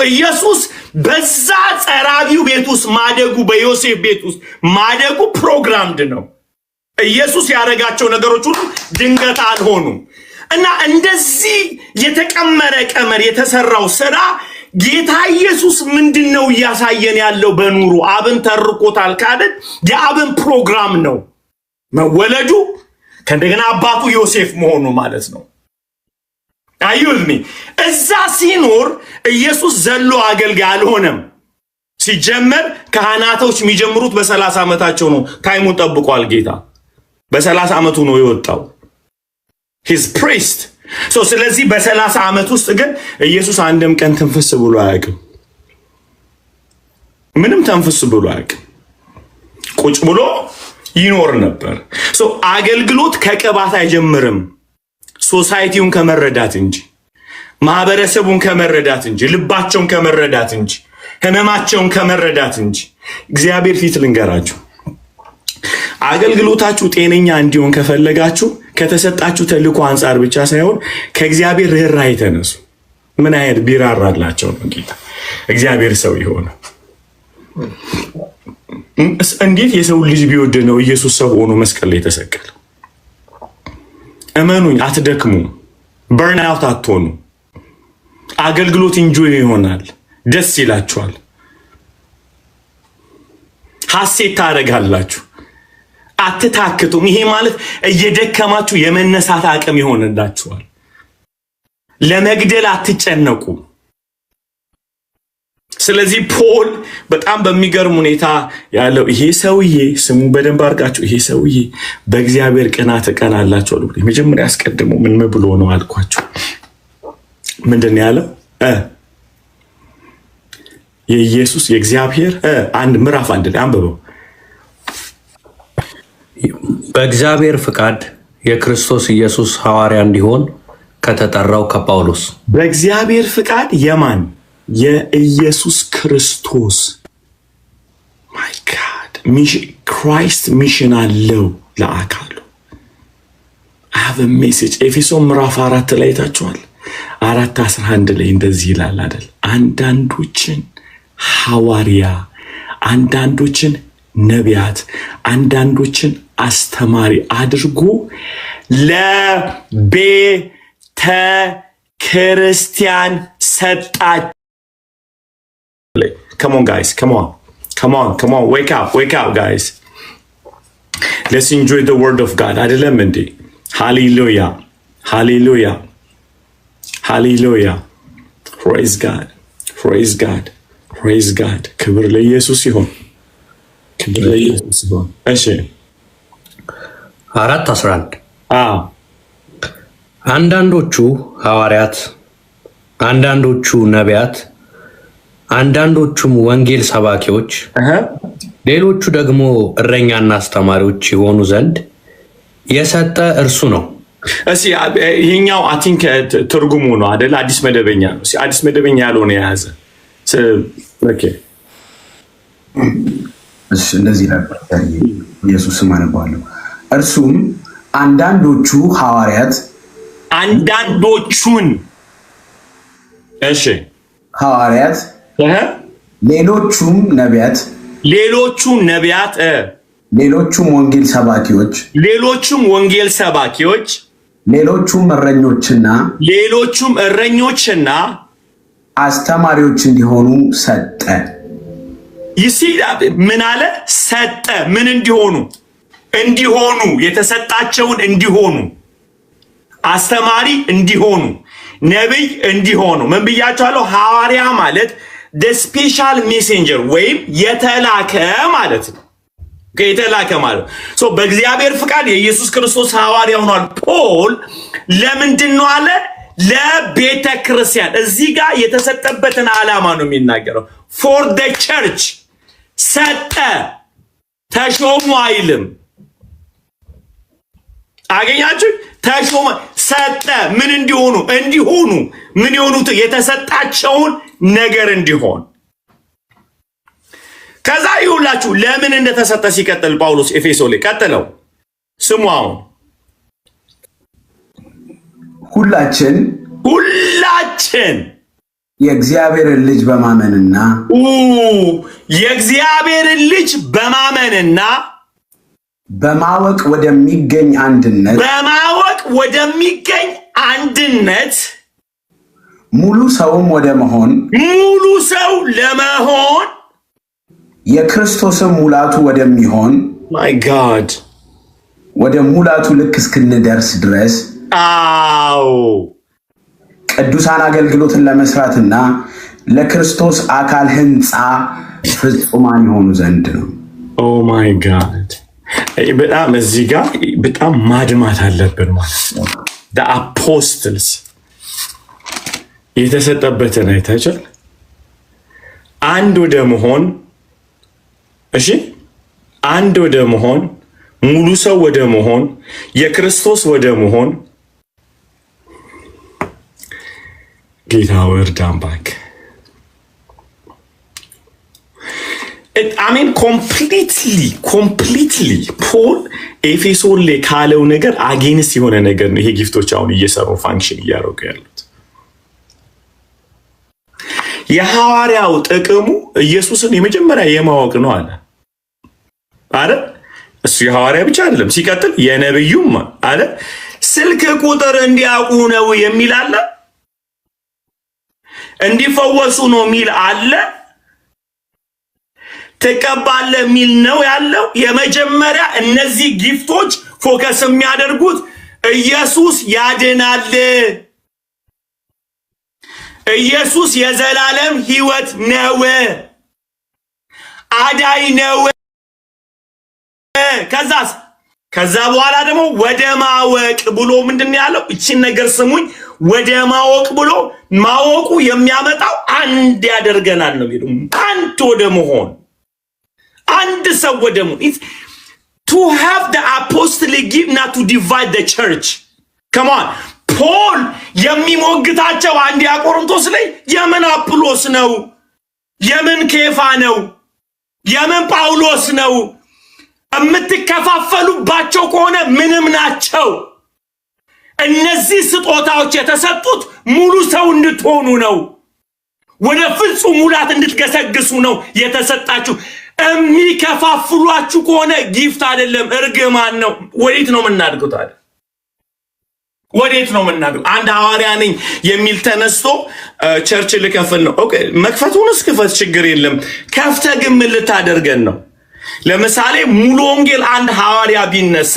ኢየሱስ በዛ ጸራቢው ቤት ውስጥ ማደጉ፣ በዮሴፍ ቤት ውስጥ ማደጉ ፕሮግራምድ ነው። ኢየሱስ ያደረጋቸው ነገሮች ሁሉ ድንገት አልሆኑም እና እንደዚህ የተቀመረ ቀመር የተሰራው ስራ ጌታ ኢየሱስ ምንድነው እያሳየን ያለው? በኑሩ አብን ተርቆታል ካልን የአብን ፕሮግራም ነው መወለዱ፣ ከእንደገና አባቱ ዮሴፍ መሆኑ ማለት ነው። አዩልሚ እዛ ሲኖር ኢየሱስ ዘሎ አገልጋይ አልሆነም። ሲጀመር ካህናቶች የሚጀምሩት በ30 ዓመታቸው ነው። ታይሙን ጠብቋል ጌታ። በ30 ዓመቱ ነው የወጣው ሂዝ ፕሪስት። ስለዚህ በ30 ዓመት ውስጥ ግን ኢየሱስ አንድም ቀን ተንፈስ ብሎ አያውቅም። ምንም ተንፈስ ብሎ አያውቅም። ቁጭ ብሎ ይኖር ነበር። አገልግሎት ከቅባት አይጀምርም። ሶሳይቲውን ከመረዳት እንጂ፣ ማህበረሰቡን ከመረዳት እንጂ፣ ልባቸውን ከመረዳት እንጂ፣ ህመማቸውን ከመረዳት እንጂ። እግዚአብሔር ፊት ልንገራችሁ፣ አገልግሎታችሁ ጤነኛ እንዲሆን ከፈለጋችሁ ከተሰጣችሁ ተልእኮ አንጻር ብቻ ሳይሆን ከእግዚአብሔር ርኅራኄ ተነሱ። ምን አይነት ቢራራላቸው ነው ጌታ እግዚአብሔር ሰው የሆነ? እንዴት የሰው ልጅ ቢወድ ነው ኢየሱስ ሰው ሆኖ መስቀል ላይ ተሰቀለ? እመኑኝ፣ አትደክሙ፣ በርን አውት አትሆኑ። አገልግሎት ኢንጆይ ይሆናል፣ ደስ ይላችኋል፣ ሐሴት ታደርጋላችሁ፣ አትታክቱም። ይሄ ማለት እየደከማችሁ የመነሳት አቅም ይሆንላችኋል። ለመግደል አትጨነቁ። ስለዚህ ፖል በጣም በሚገርም ሁኔታ ያለው ይሄ ሰውዬ ስሙ በደንብ አድርጋችሁ፣ ይሄ ሰውዬ በእግዚአብሔር ቅናት እቀናላችሁ። መጀመሪያ አስቀድሞ ምን ብሎ ነው አልኳችሁ? ምንድን ያለው? የኢየሱስ የእግዚአብሔር አንድ ምዕራፍ 1 ላይ አንብበው። በእግዚአብሔር ፍቃድ የክርስቶስ ኢየሱስ ሐዋርያ እንዲሆን ከተጠራው ከጳውሎስ። በእግዚአብሔር ፍቃድ የማን? የኢየሱስ ክርስቶስ። ማይ ጋድ ክራይስት ሚሽን አለው ለአካሉ። አቭ ሜሴጅ ኤፌሶን ምዕራፍ 4 ላይ ታችኋል። 4:11 ላይ እንደዚህ ይላል አይደል? አንዳንዶችን ሐዋርያ፣ አንዳንዶችን ነቢያት፣ አንዳንዶችን አስተማሪ አድርጎ ለቤተ ክርስቲያን ሰጣቸው። Come on guys, come on, wake up guys. Let's enjoy the word of God. አይደለም እንዴ? Hallelujah. Praise God. ክብር ለኢየሱስ ይሁን። እሺ 4:11 አንዳንዶቹ ሐዋርያት፣ አንዳንዶቹ ነቢያት፣ አንዳንዶቹም ወንጌል ሰባኪዎች፣ ሌሎቹ ደግሞ እረኛና አስተማሪዎች ይሆኑ ዘንድ የሰጠ እርሱ ነው። እሺ ይሄኛው አይ ቲንክ ትርጉሙ ነው አይደል? አዲስ መደበኛ ነው። አዲስ መደበኛ ያልሆነ የያዘ ኦኬ። እሺ እንደዚህ ነበር ኢየሱስ ማነባለው። እርሱም አንዳንዶቹ ሐዋርያት፣ አንዳንዶቹን እሺ ሐዋርያት፣ ሌሎቹም ነቢያት፣ ሌሎቹም ወንጌል ሰባኪዎች፣ ሌሎቹም እረኞችና አስተማሪዎች እንዲሆኑ ሰጠ። ምን አለ? ሰጠ። ምን እንዲሆኑ የተሰጣቸውን እንዲሆኑ፣ አስተማሪ እንዲሆኑ፣ ነብይ እንዲሆኑ። ምን ብያቸዋለሁ? ሐዋርያ ማለት ስፔሻል ሜሴንጀር ወይም የተላከ ማለት ነው። የተላከ ማለት በእግዚአብሔር ፍቃድ የኢየሱስ ክርስቶስ ሐዋርያ ሆኗል። ፖል ለምንድን ነው አለ? ለቤተ ክርስቲያን። እዚህ ጋር የተሰጠበትን ዓላማ ነው የሚናገረው። ፎር ደ ቸርች ሰጠ። ተሾሙ አይልም። አገኛችሁ? ተሾመ ሰጠ። ምን እንዲሆኑ ምን የሆኑት የተሰጣቸውን ነገር እንዲሆን። ከዛ ይሁላችሁ ለምን እንደተሰጠ ሲቀጥል ጳውሎስ ኤፌሶን ላይ ቀጥለው ስሙ። አሁን ሁላችን የእግዚአብሔርን ልጅ በማመንና በማወቅ ወደሚገኝ አንድነት ሙሉ ሰው ለመሆን የክርስቶስም ሙላቱ ወደሚሆን ማይ ጋድ ወደ ሙላቱ ልክ እስክንደርስ ድረስ ቅዱሳን አገልግሎትን ለመስራትና ለክርስቶስ አካል ሕንጻ ፍጹማን ይሆኑ ዘንድ ነው። ኦ ማይ ጋድ በጣም እዚህ ጋር በጣም ማድማት አለብን ማለት ነው። the apostles የተሰጠበትን አይታችኋል። አንድ ወደ መሆን አንድ ወደ መሆን ሙሉ ሰው ወደ መሆን የክርስቶስ ወደ መሆን ጌታ ወርዳን ባክ ኮምፕሊትሊ ፖል ኤፌሶን ላይ ካለው ነገር አጌንስት የሆነ ነገር ነው። ይሄ ጊፍቶች አሁን እየሰሩ ፋንክሽን እያደረጉ ያሉት የሐዋርያው ጥቅሙ ኢየሱስን የመጀመሪያ የማወቅ ነው አለ አይደል? እሱ የሐዋርያ ብቻ አይደለም። ሲቀጥል የነብዩም አለ ስልክ ቁጥር እንዲያውቁ ነው የሚል አለ፣ እንዲፈወሱ ነው የሚል አለ፣ ተቀባለ የሚል ነው ያለው። የመጀመሪያ እነዚህ ጊፍቶች ፎከስ የሚያደርጉት ኢየሱስ ያድናል፣ ኢየሱስ የዘላለም ሕይወት ነው፣ አዳይ ነው። ከዛ በኋላ ደግሞ ወደ ማወቅ ብሎ ምንድነው ያለው? እቺን ነገር ስሙኝ። ወደ ማወቅ ብሎ ማወቁ የሚያመጣው አንድ ያደርገናል ነው የሚለው። አንድ ወደ መሆን አንድ ሰው ወደ መሆን to have the apostolic gift not to divide the church. come on ፖል የሚሞግታቸው አንደኛ ቆሮንቶስ ላይ የምን አጵሎስ ነው? የምን ኬፋ ነው? የምን ጳውሎስ ነው? የምትከፋፈሉባቸው ከሆነ ምንም ናቸው። እነዚህ ስጦታዎች የተሰጡት ሙሉ ሰው እንድትሆኑ ነው። ወደ ፍጹም ሙላት እንድትገሰግሱ ነው የተሰጣችሁ። የሚከፋፍሏችሁ ከሆነ ጊፍት አይደለም እርግማን ነው። ወዴት ነው የምናድገው ታዲያ? ወዴት ነው የምናድገው? አንድ ሐዋርያ ነኝ የሚል ተነስቶ ቸርች ልከፍል ነው። ኦኬ መክፈቱንስ ክፈት፣ ችግር የለም። ከፍተ ግን ምን ልታደርገን ነው? ለምሳሌ ሙሉ ወንጌል አንድ ሐዋርያ ቢነሳ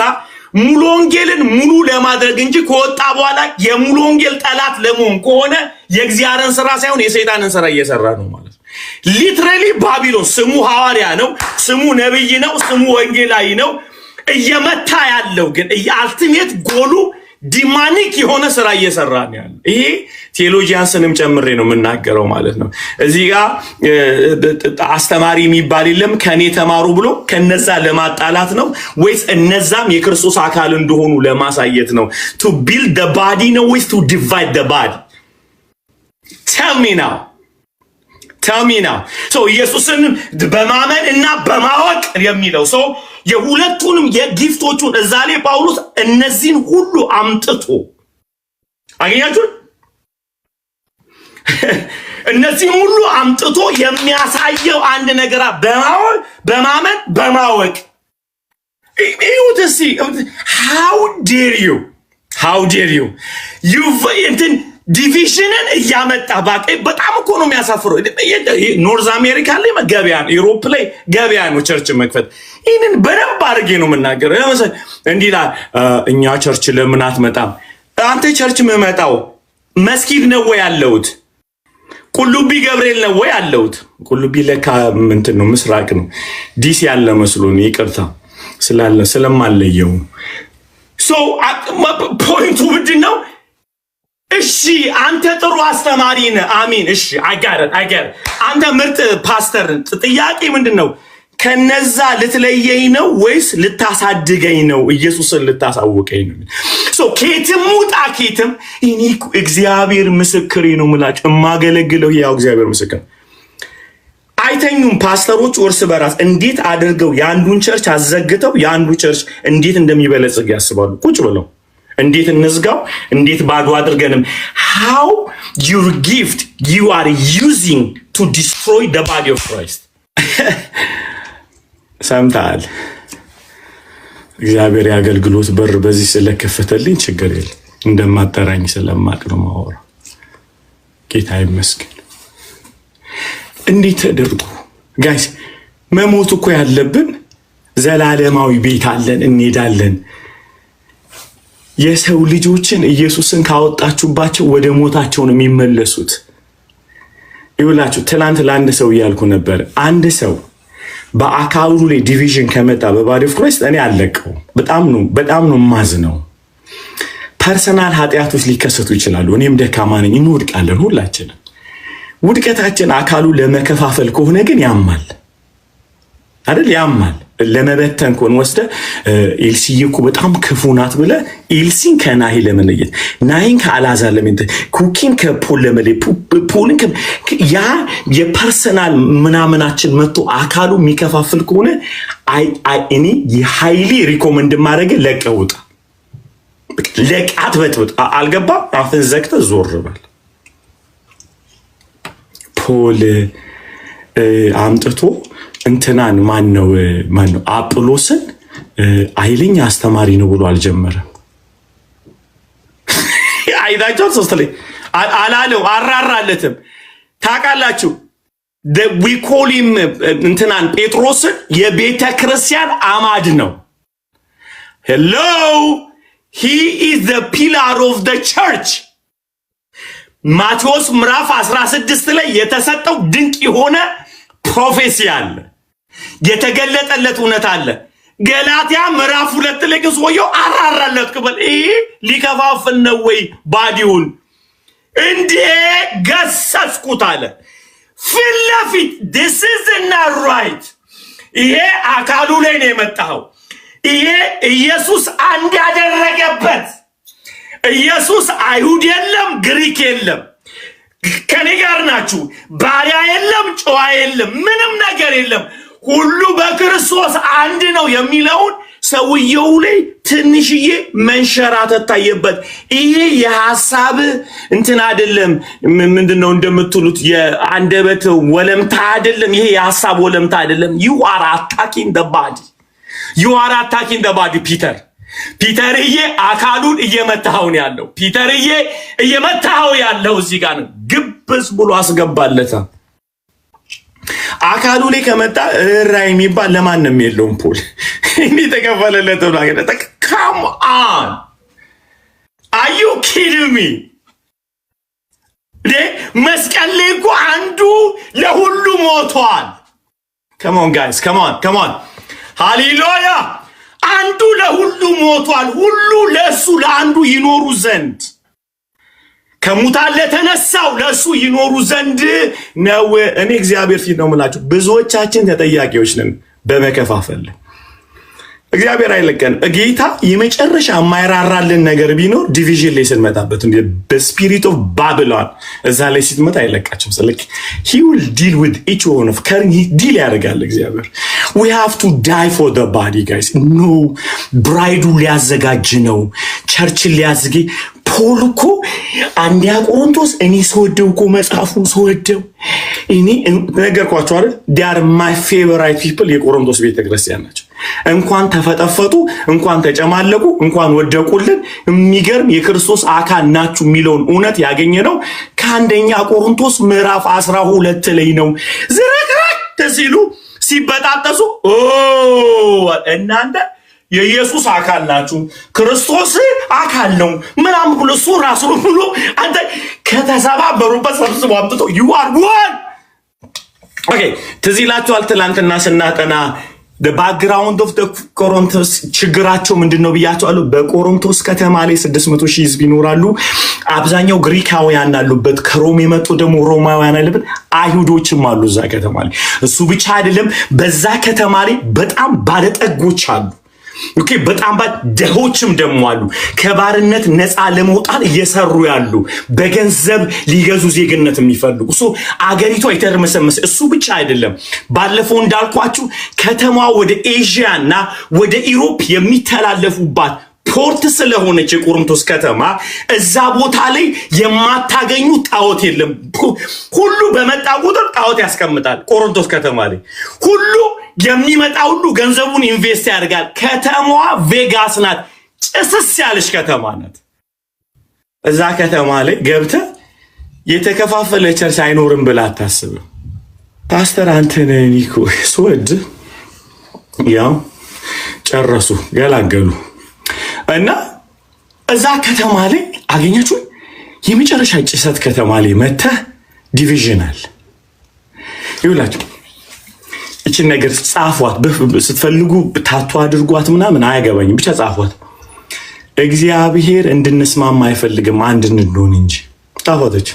ሙሉ ወንጌልን ሙሉ ለማድረግ እንጂ ከወጣ በኋላ የሙሉ ወንጌል ጠላት ለመሆን ከሆነ የእግዚአብሔርን ስራ ሳይሆን የሰይጣንን ስራ እየሰራ ነው ማለት ነው። ሊትራሊ ባቢሎን ስሙ ሐዋርያ ነው፣ ስሙ ነብይ ነው፣ ስሙ ወንጌላዊ ነው። እየመታ ያለው ግን አልቲሜት ጎሉ ዲማኒክ የሆነ ስራ እየሰራ ነው ያለው። ይሄ ቴዎሎጂያንስንም ጨምሬ ነው የምናገረው ማለት ነው። እዚህ ጋር አስተማሪ የሚባል የለም ከኔ ተማሩ ብሎ ከነዛ ለማጣላት ነው ወይስ እነዛም የክርስቶስ አካል እንደሆኑ ለማሳየት ነው? to build the body ነው ወይስ to divide the body? tell me now so ኢየሱስን በማመን እና በማወቅ የሚለው ሰው የሁለቱንም የጊፍቶቹን እዛ ላይ ጳውሎስ እነዚህን ሁሉ አምጥቶ አገኛችሁ። እነዚህን ሁሉ አምጥቶ የሚያሳየው አንድ ነገር በማመን በማወቅ ይሁት እስቲ how dare you እንትን ዲቪዥንን እያመጣ በጣም እኮ ነው የሚያሳፍረው። ኖርዝ አሜሪካ ላይ ገበያ ነው፣ ዩሮፕ ላይ ገበያ ነው ቸርች መክፈት። ይህንን በደንብ አድርጌ ነው የምናገረው። ለምሳሌ እንዲህ እኛ ቸርች ለምን አትመጣም? አንተ ቸርች የምመጣው መስጊድ ነው ወይ ያለሁት? ቁልቢ ገብርኤል ነው ወይ ያለሁት? ቁልቢ ለካ እንትን ነው ምስራቅ ነው። ዲሲ ያለ መስሎኝ ይቅርታ ስለማለየው። ፖይንቱ ምንድን ነው? እሺ አንተ ጥሩ አስተማሪ ነህ፣ አሜን። እሺ አጋር አንተ ምርጥ ፓስተር። ጥያቄ ምንድነው? ከነዛ ልትለየኝ ነው ወይስ ልታሳድገኝ ነው? ኢየሱስን ልታሳውቀኝ ነው? ከየትም ውጣ ከየትም እኔ እግዚአብሔር ምስክሬ ነው የምላችሁ የማገለግለው ያው እግዚአብሔር ምስክር አይተኙም። ፓስተሮች እርስ በራስ እንዴት አድርገው የአንዱን ቸርች አዘግተው የአንዱ ቸርች እንዴት እንደሚበለጽግ ያስባሉ። ቁጭ ብለው እንዴት እንዝጋው፣ እንዴት ባዶ አድርገንም how your gift you are using to destroy the body of Christ ሰምታል። እግዚአብሔር ያገልግሎት በር በዚህ ስለከፈተልኝ ችግር የለም። እንደማጠራኝ ስለማቅ ነው ማወራ። ጌታ ይመስገን። እንዴት ተደርጎ ጋይስ መሞት እኮ ያለብን ዘላለማዊ ቤት አለን፣ እንሄዳለን። የሰው ልጆችን ኢየሱስን ካወጣችሁባቸው ወደ ሞታቸው ነው የሚመለሱት። ይውላችሁ ትላንት ለአንድ ሰው እያልኩ ነበር፣ አንድ ሰው በአካሉ ላይ ዲቪዥን ከመጣ በባዲ ኦፍ ክራይስት እኔ አለቀው። በጣም ነው ማዝነው። ፐርሰናል ኃጢአቶች ሊከሰቱ ይችላሉ። እኔም ደካማ ነኝ፣ እንወድቃለን ሁላችንም። ውድቀታችን አካሉ ለመከፋፈል ከሆነ ግን ያማል አይደል? ያማል። ለመበተን ከሆነ ወስደ ኤልሲዬ እኮ በጣም ክፉ ናት ብለ ኤልሲን ከናሂ ለመለየት፣ ናሂን ከአልዓዛር ለመለየት፣ ኩኪን ከፖል ለመለየት፣ ፖልን ያ የፐርሰናል ምናምናችን መጥቶ አካሉ የሚከፋፍል ከሆነ እኔ የሃይሊ ሪኮመንድ ማድረግ ለቀውጣ ለቃት በጥብጥ አልገባ አፍን ዘግተ ዞር በል። ፖል አምጥቶ እንትናን ማን ነው አጵሎስን ኃይለኛ አስተማሪ ነው ብሎ አልጀመረም። አይዳጆት ሶስት ላይ አላለው፣ አራራለትም። ታውቃላችሁ we call him እንትናን ጴጥሮስን የቤተ ክርስቲያን አማድ ነው። hello he is the pillar of the church። ማቴዎስ ምዕራፍ 16 ላይ የተሰጠው ድንቅ የሆነ ፕሮፌሲ አለ፣ የተገለጠለት እውነት አለ። ገላትያ ምዕራፍ 2 ላይ ግን ሰውየው አራራለት ቅበል። ይሄ ሊከፋፍል ነው ወይ ባዲውን? እንዴ ገሰጽኩት አለ ፊት ለፊት። this is not right። ይሄ አካሉ ላይ ነው የመጣው። ይሄ ኢየሱስ አንድ ያደረገበት ኢየሱስ አይሁድ የለም ግሪክ የለም፣ ከኔ ጋር ናችሁ። ባሪያ የለም ጨዋ የለም፣ ምንም ነገር የለም፣ ሁሉ በክርስቶስ አንድ ነው የሚለውን ሰውየው ላይ ትንሽዬ መንሸራተት ታየበት። ይሄ የሐሳብ እንትን አይደለም፣ ምንድነው እንደምትሉት የአንደበት ወለምታ አይደለም። ይሄ የሐሳብ ወለምታ አይደለም። you are attacking the body ፒተርዬ አካሉን እየመታው ነው ያለው። ፒተርዬ እየመታው ያለው እዚህ ጋር ነው። ግብስ ብሎ አስገባለታ። አካሉ ላይ ከመጣ ራይ የሚባል ለማንም የለውም። ፖል እንዴ ተከፈለለት ነው አገደ። come on are you kidding me? መስቀል ላይ እኮ አንዱ ለሁሉ ሞቷል። come on guys come on ሃሌሉያ። አንዱ ለሁሉ ሞቷል፣ ሁሉ ለሱ ለአንዱ ይኖሩ ዘንድ ከሙታን ለተነሳው ለሱ ይኖሩ ዘንድ ነው። እኔ እግዚአብሔር ፊት ነው የምላችሁ፣ ብዙዎቻችን ተጠያቂዎች ነን በመከፋፈል። እግዚአብሔር አይለቀን። ጌታ የመጨረሻ የማይራራልን ነገር ቢኖር ዲቪዥን ላይ ስንመጣበት እንደ በስፒሪት ኦፍ ባቢሎን እዛ ላይ ሲትመጣ አይለቃችሁም። ስለዚህ he will deal with each one of ዲል ያደርጋል እግዚአብሔር። we have to die for the body guys። no ብራይዱ ሊያዘጋጅ ነው፣ ቸርችን ሊያዝጊ። ፖል እኮ አንደኛ ቆሮንቶስ እኔ ሰወደው እኮ መጽሐፉን ሰወደው እኔ ነገርኳችሁ አይደል? they are my favorite people የቆሮንቶስ ቤተክርስቲያን ናቸው። እንኳን ተፈጠፈጡ፣ እንኳን ተጨማለቁ፣ እንኳን ወደቁልን። የሚገርም የክርስቶስ አካል ናችሁ የሚለውን እውነት ያገኘነው ከአንደኛ ቆሮንቶስ ምዕራፍ 12 ላይ ነው። ዝረክረክ ሲሉ ሲበጣጠሱ እናንተ የኢየሱስ አካል ናችሁ፣ ክርስቶስ አካል ነው ምናምን ብሎ እሱ ራሱ ብሎ አንተ ከተሰባበሩበት ሰብስቦ አምጥቶ you are one። ኦኬ ትዝ ይላችኋል ትላንትና ስናጠና the background of the ቆሮንቶስ ችግራቸው ምንድነው ብያቸዋለሁ። በቆሮንቶስ ከተማ ላይ 600,000 ህዝብ ይኖራሉ። አብዛኛው ግሪካውያን አሉበት። ከሮም የመጡ ደግሞ ሮማውያን አሉበት። አይሁዶችም አሉ እዛ ከተማ ላይ። እሱ ብቻ አይደለም፣ በዛ ከተማ ላይ በጣም ባለጠጎች አሉ። ኦኬ፣ በጣም ደሆችም ደግሞ አሉ። ከባርነት ነፃ ለመውጣት እየሰሩ ያሉ፣ በገንዘብ ሊገዙ ዜግነት የሚፈልጉ ሶ አገሪቷ የተርመሰመሰ። እሱ ብቻ አይደለም፣ ባለፈው እንዳልኳችሁ ከተማዋ ወደ ኤዥያና ወደ ኢሮፕ የሚተላለፉባት ፖርት ስለሆነች የቆሮንቶስ ከተማ እዛ ቦታ ላይ የማታገኙ ጣዖት የለም። ሁሉ በመጣ ቁጥር ጣዖት ያስቀምጣል። ቆሮንቶስ ከተማ ላይ ሁሉ የሚመጣ ሁሉ ገንዘቡን ኢንቨስት ያደርጋል። ከተማዋ ቬጋስ ናት። ጭስስ ያለች ከተማ ናት። እዛ ከተማ ላይ ገብተህ የተከፋፈለ ቸርች አይኖርም ብለህ አታስብም። ፓስተር አንተን ኒኮ ስወድ ያው ጨረሱ ገላገሉ እና እዛ ከተማ ላይ አገኛችሁ። የመጨረሻ ጭሰት ከተማ ላይ መተህ ዲቪዥናል ይውላችሁ። እቺ ነገር ጻፏት፣ ስትፈልጉ ታቷ አድርጓት ምናምን አያገባኝም፣ ብቻ ጻፏት። እግዚአብሔር እንድንስማማ አይፈልግም አንድ እንድንሆን እንጂ። ጻፏተች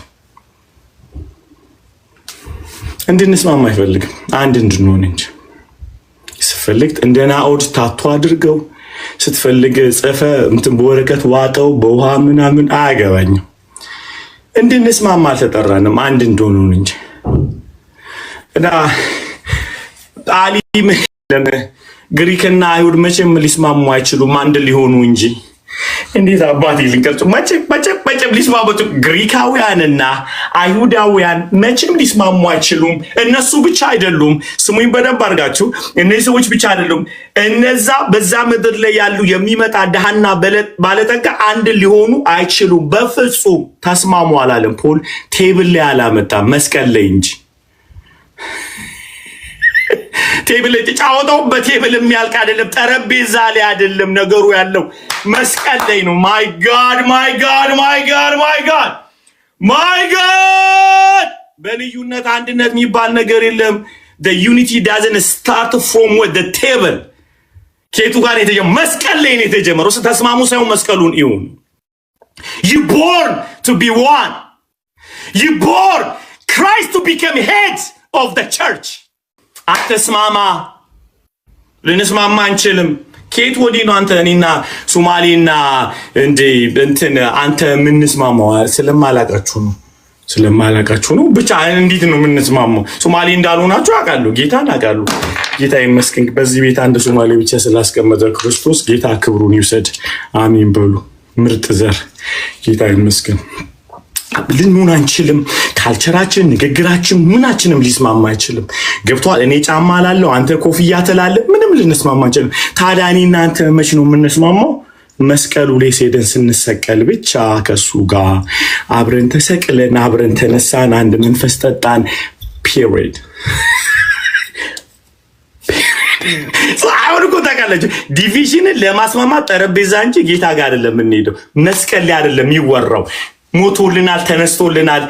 እንድንስማማ አይፈልግም አንድ እንድንሆን እንጂ። ስትፈልግ እንደ ናኦድ ታቷ አድርገው፣ ስትፈልግ ጽፈ እንትን በወረቀት ዋጠው በውሃ ምናምን አያገባኝም። እንድንስማማ አልተጠራንም አንድ እንድንሆን እንጂ። እና አሊም ግሪክና አይሁድ መቼም ሊስማሙ አይችሉም አንድ ሊሆኑ እንጂ። እንዴት አባቴ ልንቀርጹ መቼም ሊስማሙ። ግሪካውያንና አይሁዳውያን መቼም ሊስማሙ አይችሉም። እነሱ ብቻ አይደሉም። ስሙኝ በደንብ አድርጋችሁ፣ እነዚህ ሰዎች ብቻ አይደሉም። እነዛ በዛ ምድር ላይ ያሉ የሚመጣ ድሃና ባለጠጋ አንድ ሊሆኑ አይችሉም። በፍጹም ተስማሙ አላለም ፖል። ቴብል ላይ አላመጣም፣ መስቀል ላይ እንጂ። ቴብል ላይ ተጫወተው በቴብል የሚያልቅ አይደለም፣ ጠረጴዛ ላይ አይደለም ነገሩ ያለው መስቀል ላይ ነው። ማይ ጋድ ማይ ጋድ ማይ ጋድ ማይ ጋድ ማይ ጋድ። በልዩነት አንድነት የሚባል ነገር የለም። the unity doesn't start from with the table። ከቱ ጋር የተጀመረው መስቀል ላይ ነው የተጀመረው። ተስማሙ ሳይሆን መስቀሉን ይሁን። you born to be one, you born Christ to become head of the church። አትስማማ፣ ልንስማማ አንችልም። ከየት ወዲህ ነው አንተ እኔና ሶማሌና እንትን አንተ የምንስማማው? ስለማላቃችሁ ነው። ብቻ እንዴት ነው የምንስማማው? ሶማሌ እንዳልሆናችሁ አውቃለሁ፣ ጌታን አውቃለሁ። ጌታ ይመስገን። በዚህ ቤት አንድ ሶማሌ ብቻ ስላስቀመጠ ክርስቶስ ጌታ ክብሩን ይውሰድ። አሜን በሉ። ምርጥ ዘር ጌታ ይመስገን። ልንሆን አንችልም። ካልቸራችን፣ ንግግራችን፣ ምናችንም ሊስማማ አይችልም። ገብቷል? እኔ ጫማ ላለው አንተ ኮፍያ ትላለህ፣ ምንም ልንስማማ አንችልም። ታዲያ እኔና አንተ መች ነው የምንስማማው? መስቀሉ ላይ ሄደን ስንሰቀል ብቻ ከሱ ጋር አብረን ተሰቅለን አብረን ተነሳን፣ አንድ መንፈስ ጠጣን። ፒሪድ። አሁን እኮ ታውቃላችሁ ዲቪዥንን ለማስማማት ጠረጴዛ እንጂ ጌታ ጋር አይደለም የምንሄደው። መስቀል ላይ አይደለም የሚወራው። ሞቶልናል፣ ተነስቶልናል።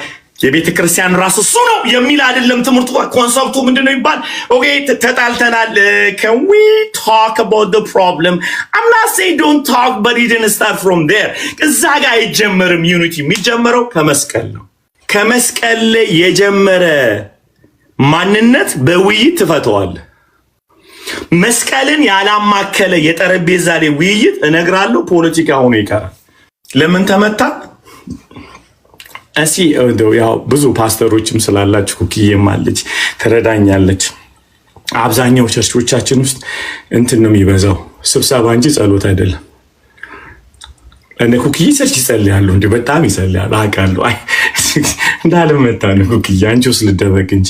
የቤተ ክርስቲያን ራሱ እሱ ነው የሚል አይደለም ትምህርቱ። ኮንሰፕቱ ምንድነው ይባል? ኦኬ ተጣልተናል። can we talk about the problem? I'm not saying don't talk, but it didn't start from there. እዛ ጋር አይጀመርም። ዩኒቲ የሚጀምረው ከመስቀል ነው። ከመስቀል ላይ የጀመረ ማንነት በውይይት ትፈተዋል። መስቀልን ያላማከለ የጠረጴዛ ላይ ውይይት እነግራለሁ ፖለቲካ ሆኖ ይቀራል። ለምን ተመታ? እሺ ያው ብዙ ፓስተሮችም ስላላችሁ ኩኪዬም አለች ትረዳኛለች። አብዛኛው ቸርቾቻችን ውስጥ እንትን ነው የሚበዛው ስብሰባ እንጂ ጸሎት አይደለም። እነ ኩኪዬ ቸርች ይጸልያሉ እንዴ? በጣም ይጸልያሉ አውቃለሁ። አይ እንዳልመጣ ነው ኩኪዬ አንቺ ውስጥ ልደበቅ እንጂ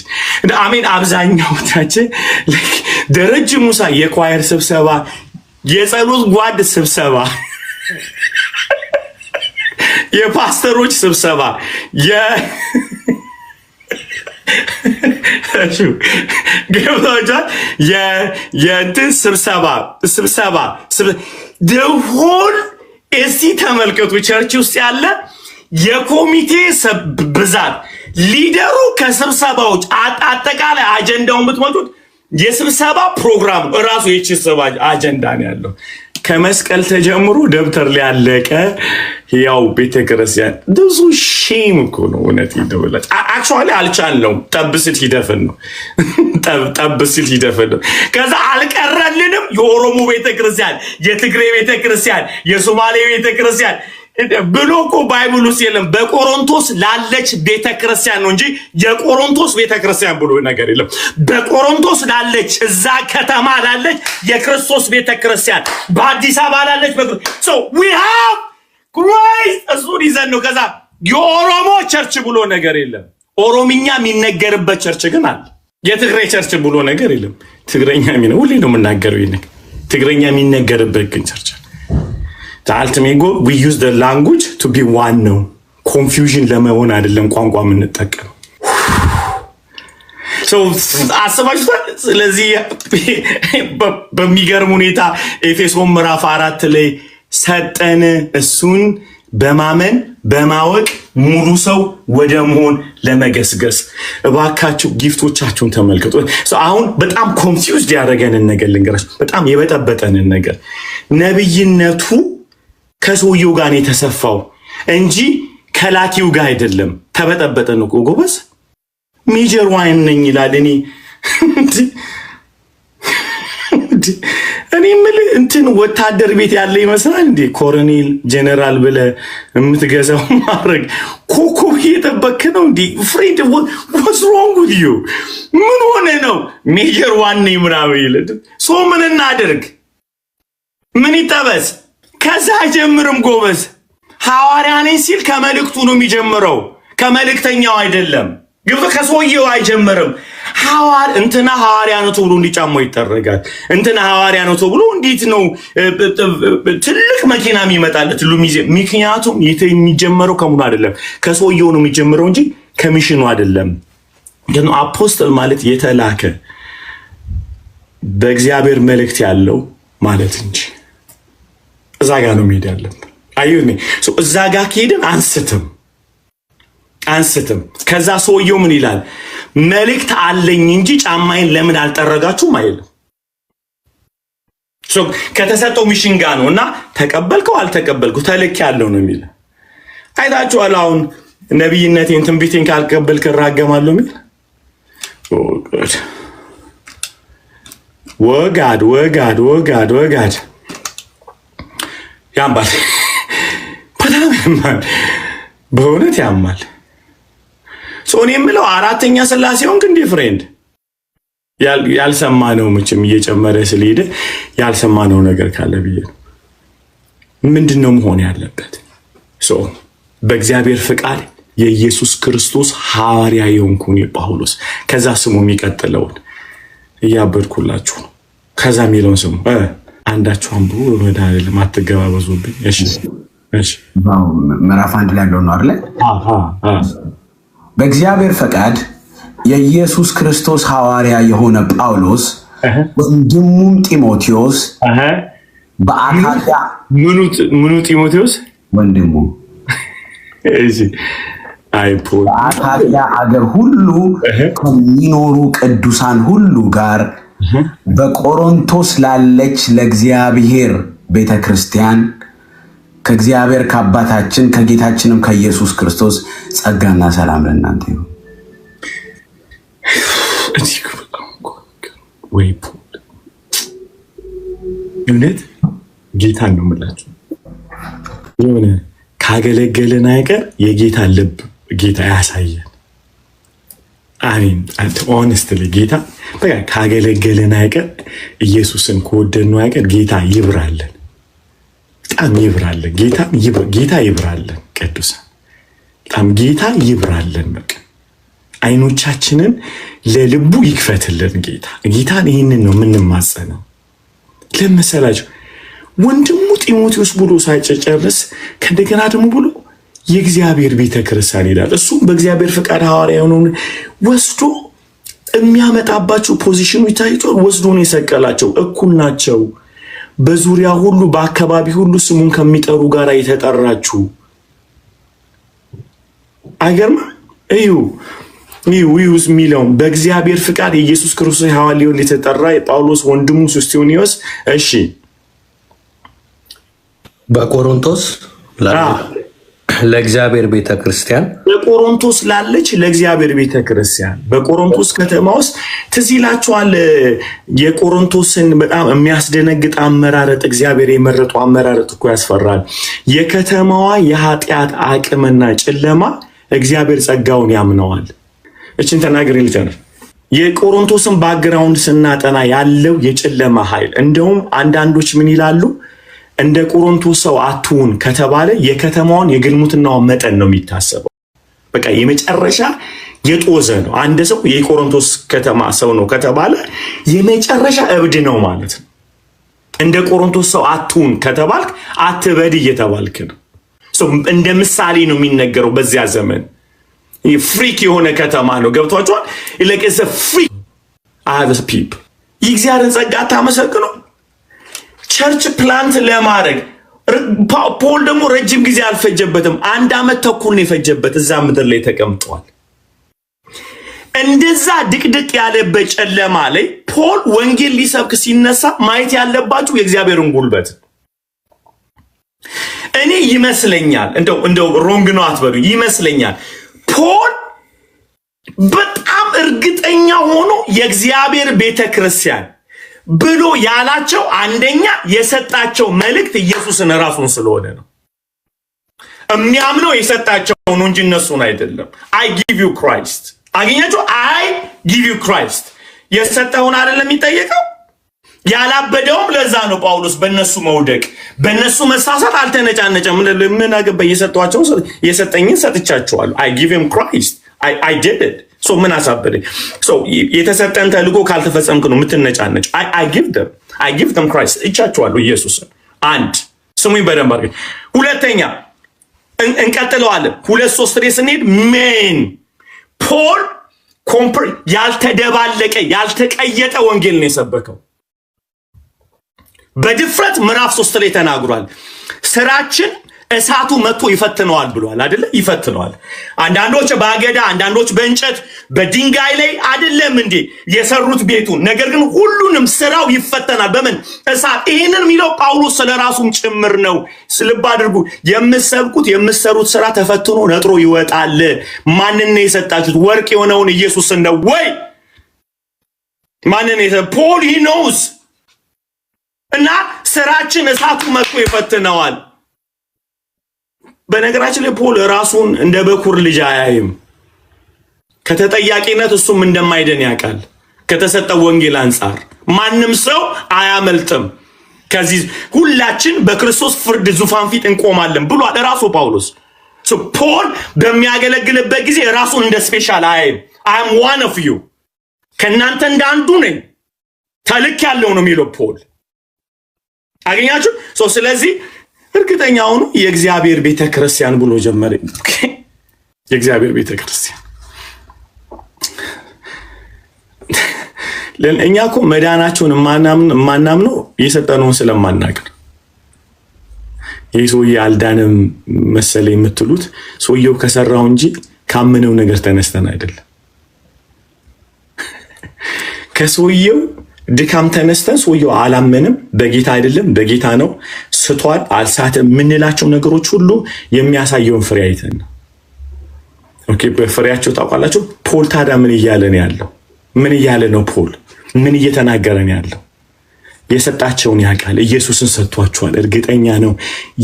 አሜን። አብዛኛዎቻችን ደረጀ ሙሳ የኳየር ስብሰባ፣ የጸሎት ጓድ ስብሰባ፣ የፓስተሮች ስብሰባ ገብቶኛል። የእንትን ስብሰባ ደሆል እስቲ ተመልከቱ። ቸርች ውስጥ ያለ የኮሚቴ ብዛት ሊደሩ ከስብሰባዎች አጠቃላይ አጀንዳውን ብትመጡት የስብሰባ ፕሮግራም ራሱ የስብሰባ አጀንዳ ነው ያለው። ከመስቀል ተጀምሮ ደብተር ላይ ያለቀ ያው ቤተክርስቲያን ብዙ ሼም እኮ ነው። እውነት ይደውላል። አክቹአሊ አልቻልነውም። ጠብስል ሂደፈን ነው ጠብስል ሂደፈን ነው። ከዛ አልቀረልንም። የኦሮሞ ቤተክርስቲያን፣ የትግሬ ቤተክርስቲያን፣ የሶማሌ ቤተክርስቲያን ብሎ እኮ ባይብል ውስጥ የለም። በቆሮንቶስ ላለች ቤተክርስቲያን ነው እንጂ የቆሮንቶስ ቤተክርስቲያን ብሎ ነገር የለም። በቆሮንቶስ ላለች እዛ ከተማ ላለች የክርስቶስ ቤተክርስቲያን፣ በአዲስ አበባ ላለች so we have Christ እሱን ይዘን ነው። ከዛ የኦሮሞ ቸርች ብሎ ነገር የለም። ኦሮምኛ የሚነገርበት ቸርች ግን አለ። የትግሬ ቸርች ብሎ ነገር የለም። ትግረኛ የሚነው ሁሌ ነው የምናገረው። ይሄን ትግረኛ የሚነገርበት ግን ቸርች the ultimate goal we use the language to be one ነው። confusion ለመሆን አይደለም ቋንቋ የምንጠቀመው። so አስባችሁታል። ስለዚህ በሚገርም ሁኔታ ኤፌሶን ምዕራፍ 4 ላይ ሰጠን እሱን በማመን በማወቅ ሙሉ ሰው ወደ መሆን ለመገስገስ። እባካችሁ ጊፍቶቻችሁን ተመልከቱ። አሁን በጣም ኮንፊውዝድ ያደረገንን ነገር ልንገራችሁ። በጣም የበጠበጠንን ነገር ነብይነቱ ከሰውየው ጋር ነው የተሰፋው እንጂ ከላኪው ጋር አይደለም። ተበጠበጠን እኮ ጎበዝ። ሜጀር ዋይን ነኝ ይላል። እኔ የምልህ እንትን ወታደር ቤት ያለ ይመስላል እንዴ? ኮሎኔል ጀነራል ብለህ የምትገዛው ማድረግ ኮከብ እየጠበክ ነው እንዴ? ፍሬድ what's wrong with you? ምን ሆነ ነው ሜጀር ዋን ነኝ ምናምን ይላል። ሶ ምን እናድርግ? ምን ይጠበስ? ከዛ አይጀምርም ጎበዝ። ሐዋርያ ነኝ ሲል ከመልእክቱ ነው የሚጀምረው፣ ከመልእክተኛው አይደለም። ግብ ከሰውየው አይጀምርም። እንትና ሐዋርያ ነው ተብሎ እንዲጫማው ይተረጋል። እንትና ሐዋርያ ነው ተብሎ እንዴት ነው ትልቅ መኪና የሚመጣለት ሁሉ ምክንያቱም የሚጀምረው ከሙሉ አይደለም፣ ከሰውየው ነው የሚጀምረው እንጂ ከሚሽኑ አይደለም። ግን አፖስቶል ማለት የተላከ በእግዚአብሔር መልእክት ያለው ማለት እንጂ እዛ ጋር ነው መሄድ ያለብን። አዩኝ እዛ ጋር ከሄድን አንስትም። ከዛ ሰውየው ምን ይላል? መልእክት አለኝ እንጂ ጫማዬን ለምን አልጠረጋችሁም አይልም። ከተሰጠው ሚሽን ጋር ነውና ተቀበልከው አልተቀበልከው ተልክ ያለው ነው የሚል አይታችኋል። አሁን ነብይነቴን ትንቢቴን ካልቀበልክ እራገማለሁ የሚል ወጋድ ያማል። በጣም ያማል፣ በእውነት ያማል። ሶኔ የምለው አራተኛ ሥላሴውን ግን ዲፍሬንድ ያልሰማነው ምችም እየጨመረ ስለሄደ ያልሰማነው ነገር ካለ ብዬ ነው። ምንድነው መሆን ያለበት? በእግዚአብሔር ፍቃድ የኢየሱስ ክርስቶስ ሐዋርያ የሆንኩኝ ጳውሎስ። ከዛ ስሙ የሚቀጥለውን እያበድኩላችሁ ነው። ከዛ የሚለውን ስሙ አንዳችሁ አንብቡ። ወደ አይደለም አትገባበዙብኝ። እሺ ምዕራፍ 1 ላይ ያለው ነው አይደል? በእግዚአብሔር ፈቃድ የኢየሱስ ክርስቶስ ሐዋርያ የሆነ ጳውሎስ ወንድሙም ጢሞቴዎስ በአካያ ምኑ ጢሞቴዎስ ወንድሙ በአካያ አገር ሁሉ ከሚኖሩ ቅዱሳን ሁሉ ጋር በቆሮንቶስ ላለች ለእግዚአብሔር ቤተክርስቲያን ከእግዚአብሔር ከአባታችን ከጌታችንም ከኢየሱስ ክርስቶስ ጸጋና ሰላም ለእናንተ ይሁን። እውነት ጌታን ነው የምላችሁ። የሆነ ካገለገለን አይቀር የጌታ ልብ ጌታ ያሳየን። አሜን። ሆነስትሊ ጌታ በቃ ካገለገለን አይቀር ኢየሱስን ከወደድነው አይቀር ጌታ ይብራለን፣ በጣም ይብራለን። ጌታ ይብራለን። ቅዱሳን በጣም ጌታ ይብራለን። በቃ አይኖቻችንን ለልቡ ይክፈትልን ጌታ። ጌታን ይህንን ነው የምንማጸነው። ለመሰላችሁ ወንድሙ ጢሞቴዎስ ብሎ ሳይጨርስ ከእንደገና ደግሞ ብሎ የእግዚአብሔር ቤተክርስቲያን ይላል። እሱም በእግዚአብሔር ፈቃድ ሐዋርያ የሆነውን ወስዶ የሚያመጣባቸው ፖዚሽኑ ይታያል። ወስዶ ነው የሰቀላቸው። እኩል ናቸው። በዙሪያ ሁሉ በአካባቢ ሁሉ ስሙን ከሚጠሩ ጋር የተጠራችሁ አይገርም? እዩ ዊውስ ሚለው በእግዚአብሔር ፍቃድ ኢየሱስ ክርስቶስ ሐዋርያ ሊሆን የተጠራ የጳውሎስ ወንድሙ ሶስቴኒዮስ እሺ በቆሮንቶስ ለእግዚአብሔር ቤተክርስቲያን በቆሮንቶስ ላለች ለእግዚአብሔር ቤተክርስቲያን በቆሮንቶስ ከተማ ውስጥ ትዝ ይላችኋል የቆሮንቶስን በጣም የሚያስደነግጥ አመራረጥ እግዚአብሔር የመረጠው አመራረጥ እኮ ያስፈራል የከተማዋ የኃጢአት አቅምና ጨለማ እግዚአብሔር ጸጋውን ያምነዋል እቺን ተናገር ይልቻል የቆሮንቶስን ባክግራውንድ ስናጠና ያለው የጨለማ ኃይል እንደውም አንዳንዶች ምን ይላሉ እንደ ቆሮንቶስ ሰው አትሁን ከተባለ የከተማውን የግልሙትናው መጠን ነው የሚታሰበው በቃ የመጨረሻ የጦዘ ነው አንድ ሰው የቆሮንቶስ ከተማ ሰው ነው ከተባለ የመጨረሻ እብድ ነው ማለት ነው እንደ ቆሮንቶስ ሰው አትሁን ከተባልክ አትበድ እየተባልክ ነው እንደ ምሳሌ ነው የሚነገረው በዚያ ዘመን ፍሪክ የሆነ ከተማ ነው ገብቷቸዋል ኢለቀሰ ፍሪክ አዘ ፒፕል የእግዚአብሔርን ጸጋ ታመሰግኑ ቸርች ፕላንት ለማድረግ ፖል ደግሞ ረጅም ጊዜ አልፈጀበትም 1 ዓመት ተኩል ነው የፈጀበት እዛ ምድር ላይ ተቀምጧል እንደዛ ድቅድቅ ያለበት ጨለማ ላይ ፖል ወንጌል ሊሰብክ ሲነሳ ማየት ያለባችሁ የእግዚአብሔርን ጉልበት እኔ ይመስለኛል እንደው ሮንግ ነው አትበሉ ይመስለኛል ፖል በጣም እርግጠኛ ሆኖ የእግዚአብሔር ቤተክርስቲያን ብሎ ያላቸው አንደኛ የሰጣቸው መልእክት ኢየሱስን ራሱን ስለሆነ ነው የሚያምነው የሰጣቸው ነው እንጂ እነሱን አይደለም I give you Christ አገኛችሁ I give you Christ የሰጠውን አይደለም የሚጠየቀው ያላበደውም ለዛ ነው ጳውሎስ በእነሱ መውደቅ በእነሱ መሳሳት አልተነጫነጨም ምን አገባ የሰጠኝን ሰጥቻቸዋለሁ I give him Christ I did it so ምን አሳበደ so የተሰጠን ተልጎ ካልተፈጸምክ ነው የምትነጫነጭ I give them Christ እቻቸዋለሁ ኢየሱስን አንድ ስሙኝ በደንብ አድርገን ሁለተኛ እንቀጥለዋለን 2-3 ድረስ እንሄድ ሜን ፖል ያልተደባለቀ ያልተቀየጠ ወንጌል ነው የሰበከው በድፍረት ምዕራፍ 3 ላይ ተናግሯል ስራችን እሳቱ መጥቶ ይፈትነዋል ብሏል አይደለ ይፈትነዋል አንዳንዶች በአገዳ አንዳንዶች በእንጨት በድንጋይ ላይ አይደለም እንዴ የሰሩት ቤቱን ነገር ግን ሁሉንም ስራው ይፈተናል በምን እሳት ይሄንን የሚለው ጳውሎስ ስለራሱም ጭምር ነው ስልብ አድርጉ የምትሰብኩት የምትሰሩት ስራ ተፈትኖ ነጥሮ ይወጣል ማንን ነው የሰጣችሁት ወርቅ የሆነውን ኢየሱስን ነው ወይ ማንን ነው ፖል he knows እና ስራችን እሳቱ መጥቶ ይፈትነዋል በነገራችን ላይ ፖል ራሱን እንደ በኩር ልጅ አያይም ከተጠያቂነት እሱም እንደማይደን ያውቃል ከተሰጠው ወንጌል አንፃር ማንም ሰው አያመልጥም ከዚህ ሁላችን በክርስቶስ ፍርድ ዙፋን ፊት እንቆማለን ብሏል ራሱ ጳውሎስ ፖል በሚያገለግልበት ጊዜ ራሱን እንደ ስፔሻል አያይም I am one of you ከናንተ እንዳንዱ ነኝ ተልክ ያለው ነው የሚለው ፖል አገኛችሁ ስለዚህ እርግጠኛው ነው የእግዚአብሔር ቤተክርስቲያን ብሎ ጀመረ የእግዚአብሔር ቤተክርስቲያን ለእኛ እኮ መዳናቸውን ማናምነው የሰጠነውን ስለማናውቅ የሰውዬ አልዳንም መሰለኝ የምትሉት ሰውየው ከሰራው እንጂ ካመነው ነገር ተነስተን አይደለም ከሰውየው ድካም ተነስተን ሰውየው አላመንም በጌታ አይደለም በጌታ ነው ስቷል አልሳተም ምንላቸው ነገሮች ሁሉ የሚያሳየውን ፍሬ አይተን ኦኬ በፍሬያቸው ታውቃላችሁ ፖል ታዲያ ምን እያለ ነው ያለው ምን እያለ ነው ፖል ምን እየተናገረ ነው ያለው የሰጣቸውን ያውቃል ኢየሱስን ሰጥቷቸዋል እርግጠኛ ነው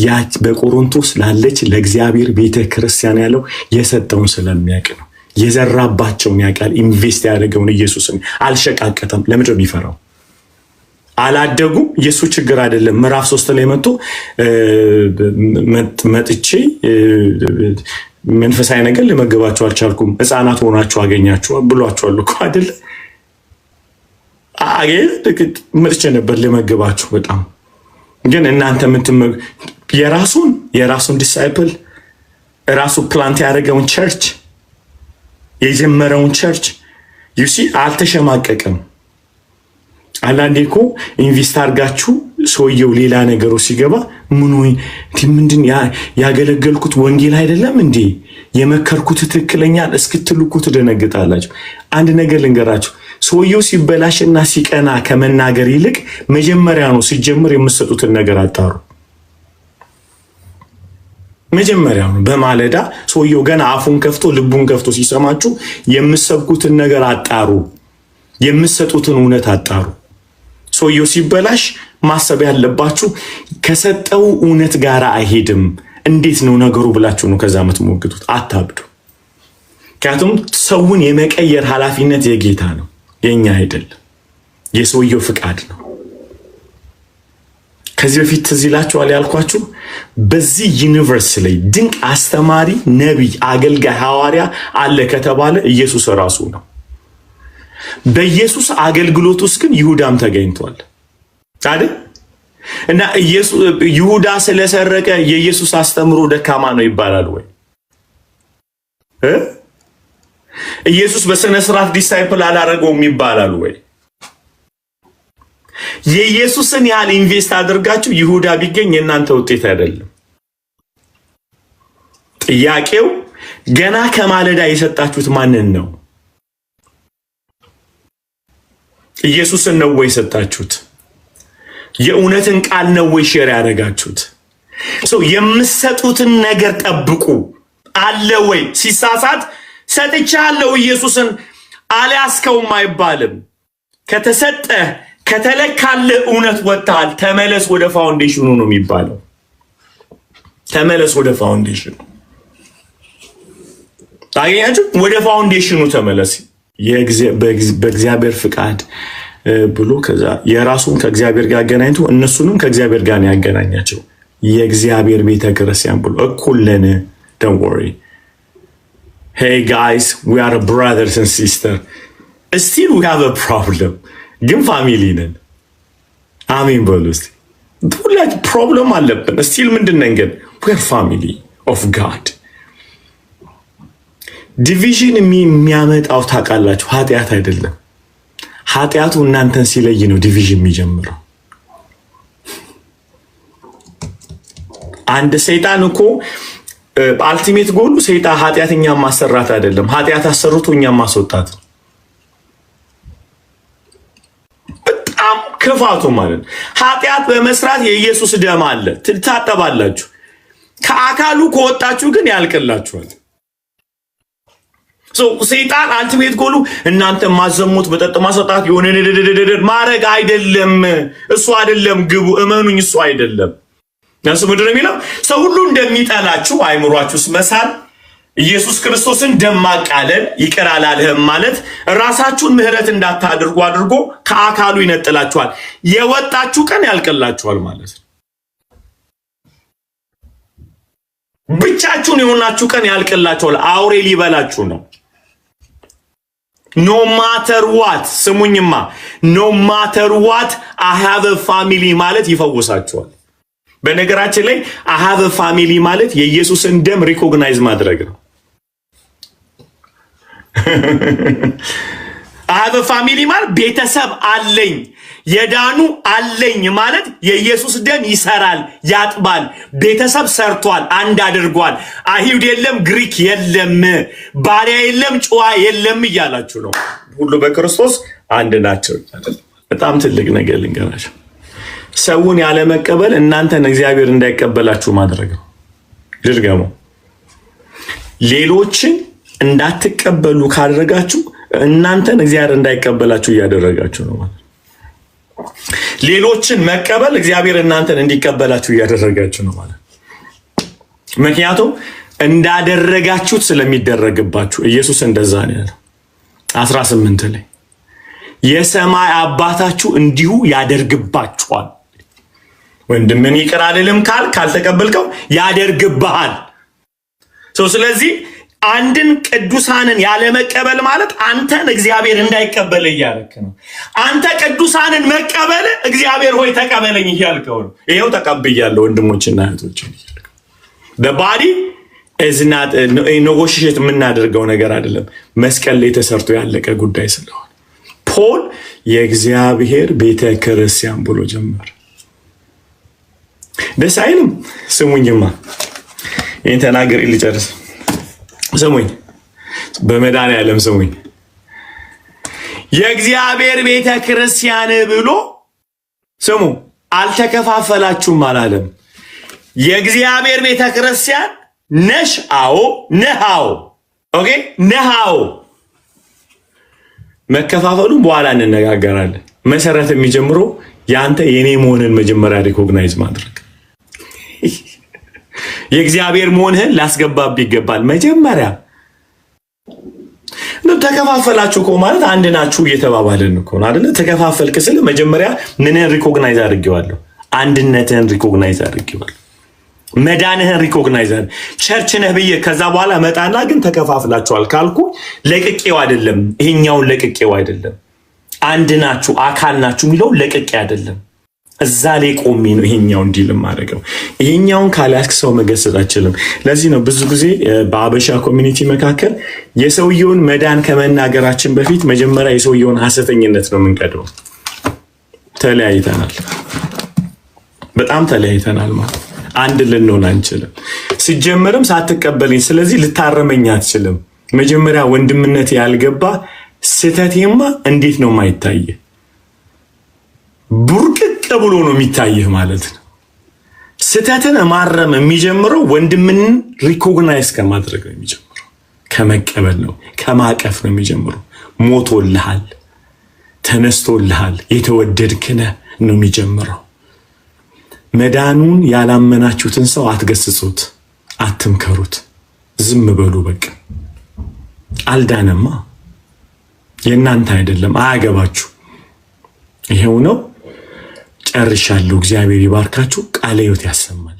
ያ በቆሮንቶስ ላለች ለእግዚአብሔር ቤተክርስቲያን ያለው የሰጠውን ስለሚያውቅ ነው የዘራባቸውን ያውቃል ኢንቨስት ያደረገውን ኢየሱስን አልሸቃቀተም ለምንድነው ቢፈራው አላደጉም ኢየሱስ ችግር አይደለም ምዕራፍ 3 ላይ መጥቼ መንፈሳዊ ነገር ለመገባቸው አልቻልኩም ህፃናት ሆናችሁ አገኛችሁ ብሏቸዋል እኮ አይደል መጥቼ ነበር ለመገባችሁ በጣም ግን እናንተ የራሱን ዲሳይፕል ራሱ ፕላንት ያደረገውን ቸርች የጀመረውን ቸርች አልተሸማቀቀም አንዳንዴ እኮ ኢንቨስት አድርጋችሁ ሰውየው ሌላ ነገሩ ሲገባ ምንድን ያገለገልኩት ወንጌል አይደለም እንዴ የመከርኩት ትክክለኛል እስክትልኩ ትደነግጣላችሁ። አንድ ነገር ልንገራችሁ፣ ሰውየው ሲበላሽና ሲቀና ከመናገር ይልቅ መጀመሪያ ነው ሲጀምር የምትሰጡትን ነገር አጣሩ። መጀመሪያ ነው በማለዳ ሰውየው ገና አፉን ከፍቶ ልቡን ከፍቶ ሲሰማችሁ የምትሰብኩትን ነገር አጣሩ፣ የምትሰጡትን እውነት አጣሩ። ሰውየው ሲበላሽ ማሰብ ያለባችሁ ከሰጠው እውነት ጋር አይሄድም፣ እንዴት ነው ነገሩ ብላችሁ ነው ከዛ የምትሞግቱት። አታብዱ። ምክንያቱም ሰውን የመቀየር ኃላፊነት የጌታ ነው፣ የኛ አይደለም፣ የሰውየው ፍቃድ ነው። ከዚህ በፊት ትዝ ይላችኋል ያልኳችሁ በዚህ ዩኒቨርስ ላይ ድንቅ አስተማሪ፣ ነቢይ፣ አገልጋይ፣ ሐዋርያ አለ ከተባለ ኢየሱስ ራሱ ነው። በኢየሱስ አገልግሎት ውስጥ ግን ይሁዳም ተገኝቷል አይደል? እና ይሁዳ ስለሰረቀ የኢየሱስ አስተምሮ ደካማ ነው ይባላል ወይ? ኢየሱስ በስነ ስርዓት ዲሳይፕል አላረገውም ይባላል ወይ? የኢየሱስን ያህል ኢንቨስት አድርጋችሁ ይሁዳ ቢገኝ የእናንተ ውጤት አይደለም። ጥያቄው ገና ከማለዳ የሰጣችሁት ማንን ነው? ኢየሱስን ነው ወይ የሰጣችሁት? የእውነትን ቃል ነው ወይ ሼር ያደረጋችሁት? የምትሰጡትን ነገር ጠብቁ። አለ ወይ? ሲሳሳት ሰጥቻለሁ ኢየሱስን አልያዝከውም አይባልም። ከተሰጠ ከተለካለ እውነት ወጣል፣ ተመለስ ወደ ፋውንዴሽኑ ነው የሚባለው። ተመለስ ወደ ፋውንዴሽኑ። ታገኛችሁ? ወደ ፋውንዴሽኑ ተመለስ። በእግዚአብሔር ፍቃድ ብሎ ከዛ የራሱን ከእግዚአብሔር ጋር አገናኝቶ እነሱንም ከእግዚአብሔር ጋር ያገናኛቸው የእግዚአብሔር ቤተ ክርስቲያን ብሎ እኩል ነን። don't worry. Hey guys, we are brothers and sisters. Still we have a problem. ግን ፋሚሊ ነን። አሜን በሉ እስቲ። ሁላችን ፕሮብለም አለብን። ስቲል ምንድነን ግን? we are family of God. ዲቪዥን የሚያመጣው ታውቃላችሁ ኃጢአት አይደለም። ኃጢአቱ እናንተን ሲለይ ነው ዲቪዥን የሚጀምረው። አንድ ሰይጣን እኮ አልቲሜት ጎሉ ሰይጣን ኃጢአተኛ ማሰራት አይደለም፣ ኃጢአት አሰርቶ እኛን ማስወጣት ነው። በጣም ክፋቱ ማለት ኃጢአት በመስራት የኢየሱስ ደም አለ፣ ትታጠባላችሁ። ከአካሉ ከወጣችሁ ግን ያልቅላችኋል። ሰይጣን አልቲሜት ጎሉ እናንተ ማዘሙት በጠጥ ማሰጣት የሆነ ማረግ አይደለም። እሱ አይደለም ግቡ፣ እመኑኝ፣ እሱ አይደለም። ነሱ ምድር የሚለው ሰው ሁሉ እንደሚጠላችሁ አይምሯችሁስ መሳል፣ ኢየሱስ ክርስቶስን ደም ማቃለል፣ ይቅር አላለህም ማለት ራሳችሁን ምህረት እንዳታደርጉ አድርጎ ከአካሉ ይነጥላችኋል። የወጣችሁ ቀን ያልቅላችኋል ማለት ነው። ብቻችሁን የሆናችሁ ቀን ያልቅላችኋል። አውሬ ሊበላችሁ ነው። ኖ ማተር ዋት፣ ስሙኝማ፣ ኖ ማተር ዋት አይ ሃቭ አ ፋሚሊ ማለት ይፈውሳችኋል። በነገራችን ላይ አይ ሃቭ አ ፋሚሊ ማለት የኢየሱስን ደም ሪኮግናይዝ ማድረግ ነው። አይ ሃቭ አ ፋሚሊ ማለት ቤተሰብ አለኝ፣ የዳኑ አለኝ ማለት የኢየሱስ ደም ይሰራል፣ ያጥባል። ቤተሰብ ሰርቷል፣ አንድ አድርጓል። አይሁድ የለም፣ ግሪክ የለም፣ ባሪያ የለም፣ ጨዋ የለም እያላችሁ ነው። ሁሉ በክርስቶስ አንድ ናቸው። በጣም ትልቅ ነገር ልንገራችሁ። ሰውን ያለመቀበል እናንተን እግዚአብሔር እንዳይቀበላችሁ ማድረግ ነው። ድርገሙ። ሌሎችን እንዳትቀበሉ ካደረጋችሁ እናንተን እግዚአብሔር እንዳይቀበላችሁ እያደረጋችሁ ነው ማለት። ሌሎችን መቀበል እግዚአብሔር እናንተን እንዲቀበላችሁ እያደረጋችሁ ነው ማለት። ምክንያቱም እንዳደረጋችሁት ስለሚደረግባችሁ። ኢየሱስ እንደዛ ነው ያለው 18 ላይ የሰማይ አባታችሁ እንዲሁ ያደርግባችኋል። ወንድምን ይቅር አይደለም ካልተቀበልከው ያደርግብሃል። ስለዚህ አንድን ቅዱሳንን ያለመቀበል ማለት አንተን እግዚአብሔር እንዳይቀበል እያልክ ነው። አንተ ቅዱሳንን መቀበል እግዚአብሔር ሆይ ተቀበለኝ እያልከው ነው። ይሄው ተቀብያለሁ ወንድሞችና እህቶች። the body is not negotiate የምናደርገው ነገር አይደለም። መስቀል ላይ ተሰርቶ ያለቀ ጉዳይ ስለሆነ ፖል የእግዚአብሔር ቤተ ክርስቲያን ብሎ ጀመረ። ደስ አይልም? ስሙኝማ ይሄን ተናገር ልጨርስ። ስሙኝ፣ በመድኃኒዓለም ስሙኝ። የእግዚአብሔር ቤተ ክርስቲያን ብሎ ስሙ፣ አልተከፋፈላችሁም አላለም። የእግዚአብሔር ቤተ ክርስቲያን ነሽ? አዎ። ነሃው? ኦኬ፣ ነሃው። መከፋፈሉን በኋላ እንነጋገራለን። መሰረት የሚጀምረው ያንተ የኔ መሆንን መጀመሪያ ሪኮግናይዝ ማድረግ፣ የእግዚአብሔር መሆንህን ላስገባብ ይገባል መጀመሪያ። ተከፋፈላችሁ እኮ ማለት አንድ ናችሁ እየተባባልን እኮ አይደለ? ተከፋፈልክ ስል መጀመሪያ ምንን ሪኮግናይዝ አድርጌዋለሁ? አንድነትህን ሪኮግናይዝ አድርጌዋለሁ። መዳንህን ሪኮግናይዝ አድርጌ ቸርች ነህ ብዬ ከዛ በኋላ መጣና ግን ተከፋፍላችኋል ካልኩ ለቅቄው አይደለም፣ ይሄኛውን ለቅቄው አይደለም። አንድ ናችሁ አካል ናችሁ የሚለው ለቅቄ አይደለም። እዛ ላይ ቆሜ ነው ይሄኛው እንዲል ማድረገው። ይሄኛውን ካላስክ ሰው መገሰጽ አይችልም። ለዚህ ነው ብዙ ጊዜ በአበሻ ኮሚኒቲ መካከል የሰውየውን መዳን ከመናገራችን በፊት መጀመሪያ የሰውየውን ሐሰተኝነት ነው የምንቀደው። ተለያይተናል፣ በጣም ተለያይተናል ማለት አንድ ልንሆን አንችልም። ሲጀመርም ሳትቀበለኝ ስለዚህ ልታረመኝ አትችልም። መጀመሪያ ወንድምነት ያልገባ ስተቴማ እንዴት ነው ማይታየ? ቡርቅቅ ብሎ ነው የሚታየህ ማለት ነው። ስተትን ማረም የሚጀምረው ወንድምን ሪኮግናይዝ ከማድረግ ነው የሚጀምረው። ከመቀበል ነው፣ ከማቀፍ ነው የሚጀምረው። ሞቶልሃል፣ ተነስቶልሃል፣ የተወደድክነህ ነው የሚጀምረው። መዳኑን ያላመናችሁትን ሰው አትገስጹት፣ አትምከሩት፣ ዝም በሉ በቃ። አልዳነማ፣ የእናንተ አይደለም፣ አያገባችሁ። ይሄው ነው። ጨርሻለሁ። እግዚአብሔር ይባርካችሁ፣ ቃለ ሕይወት ያሰማል።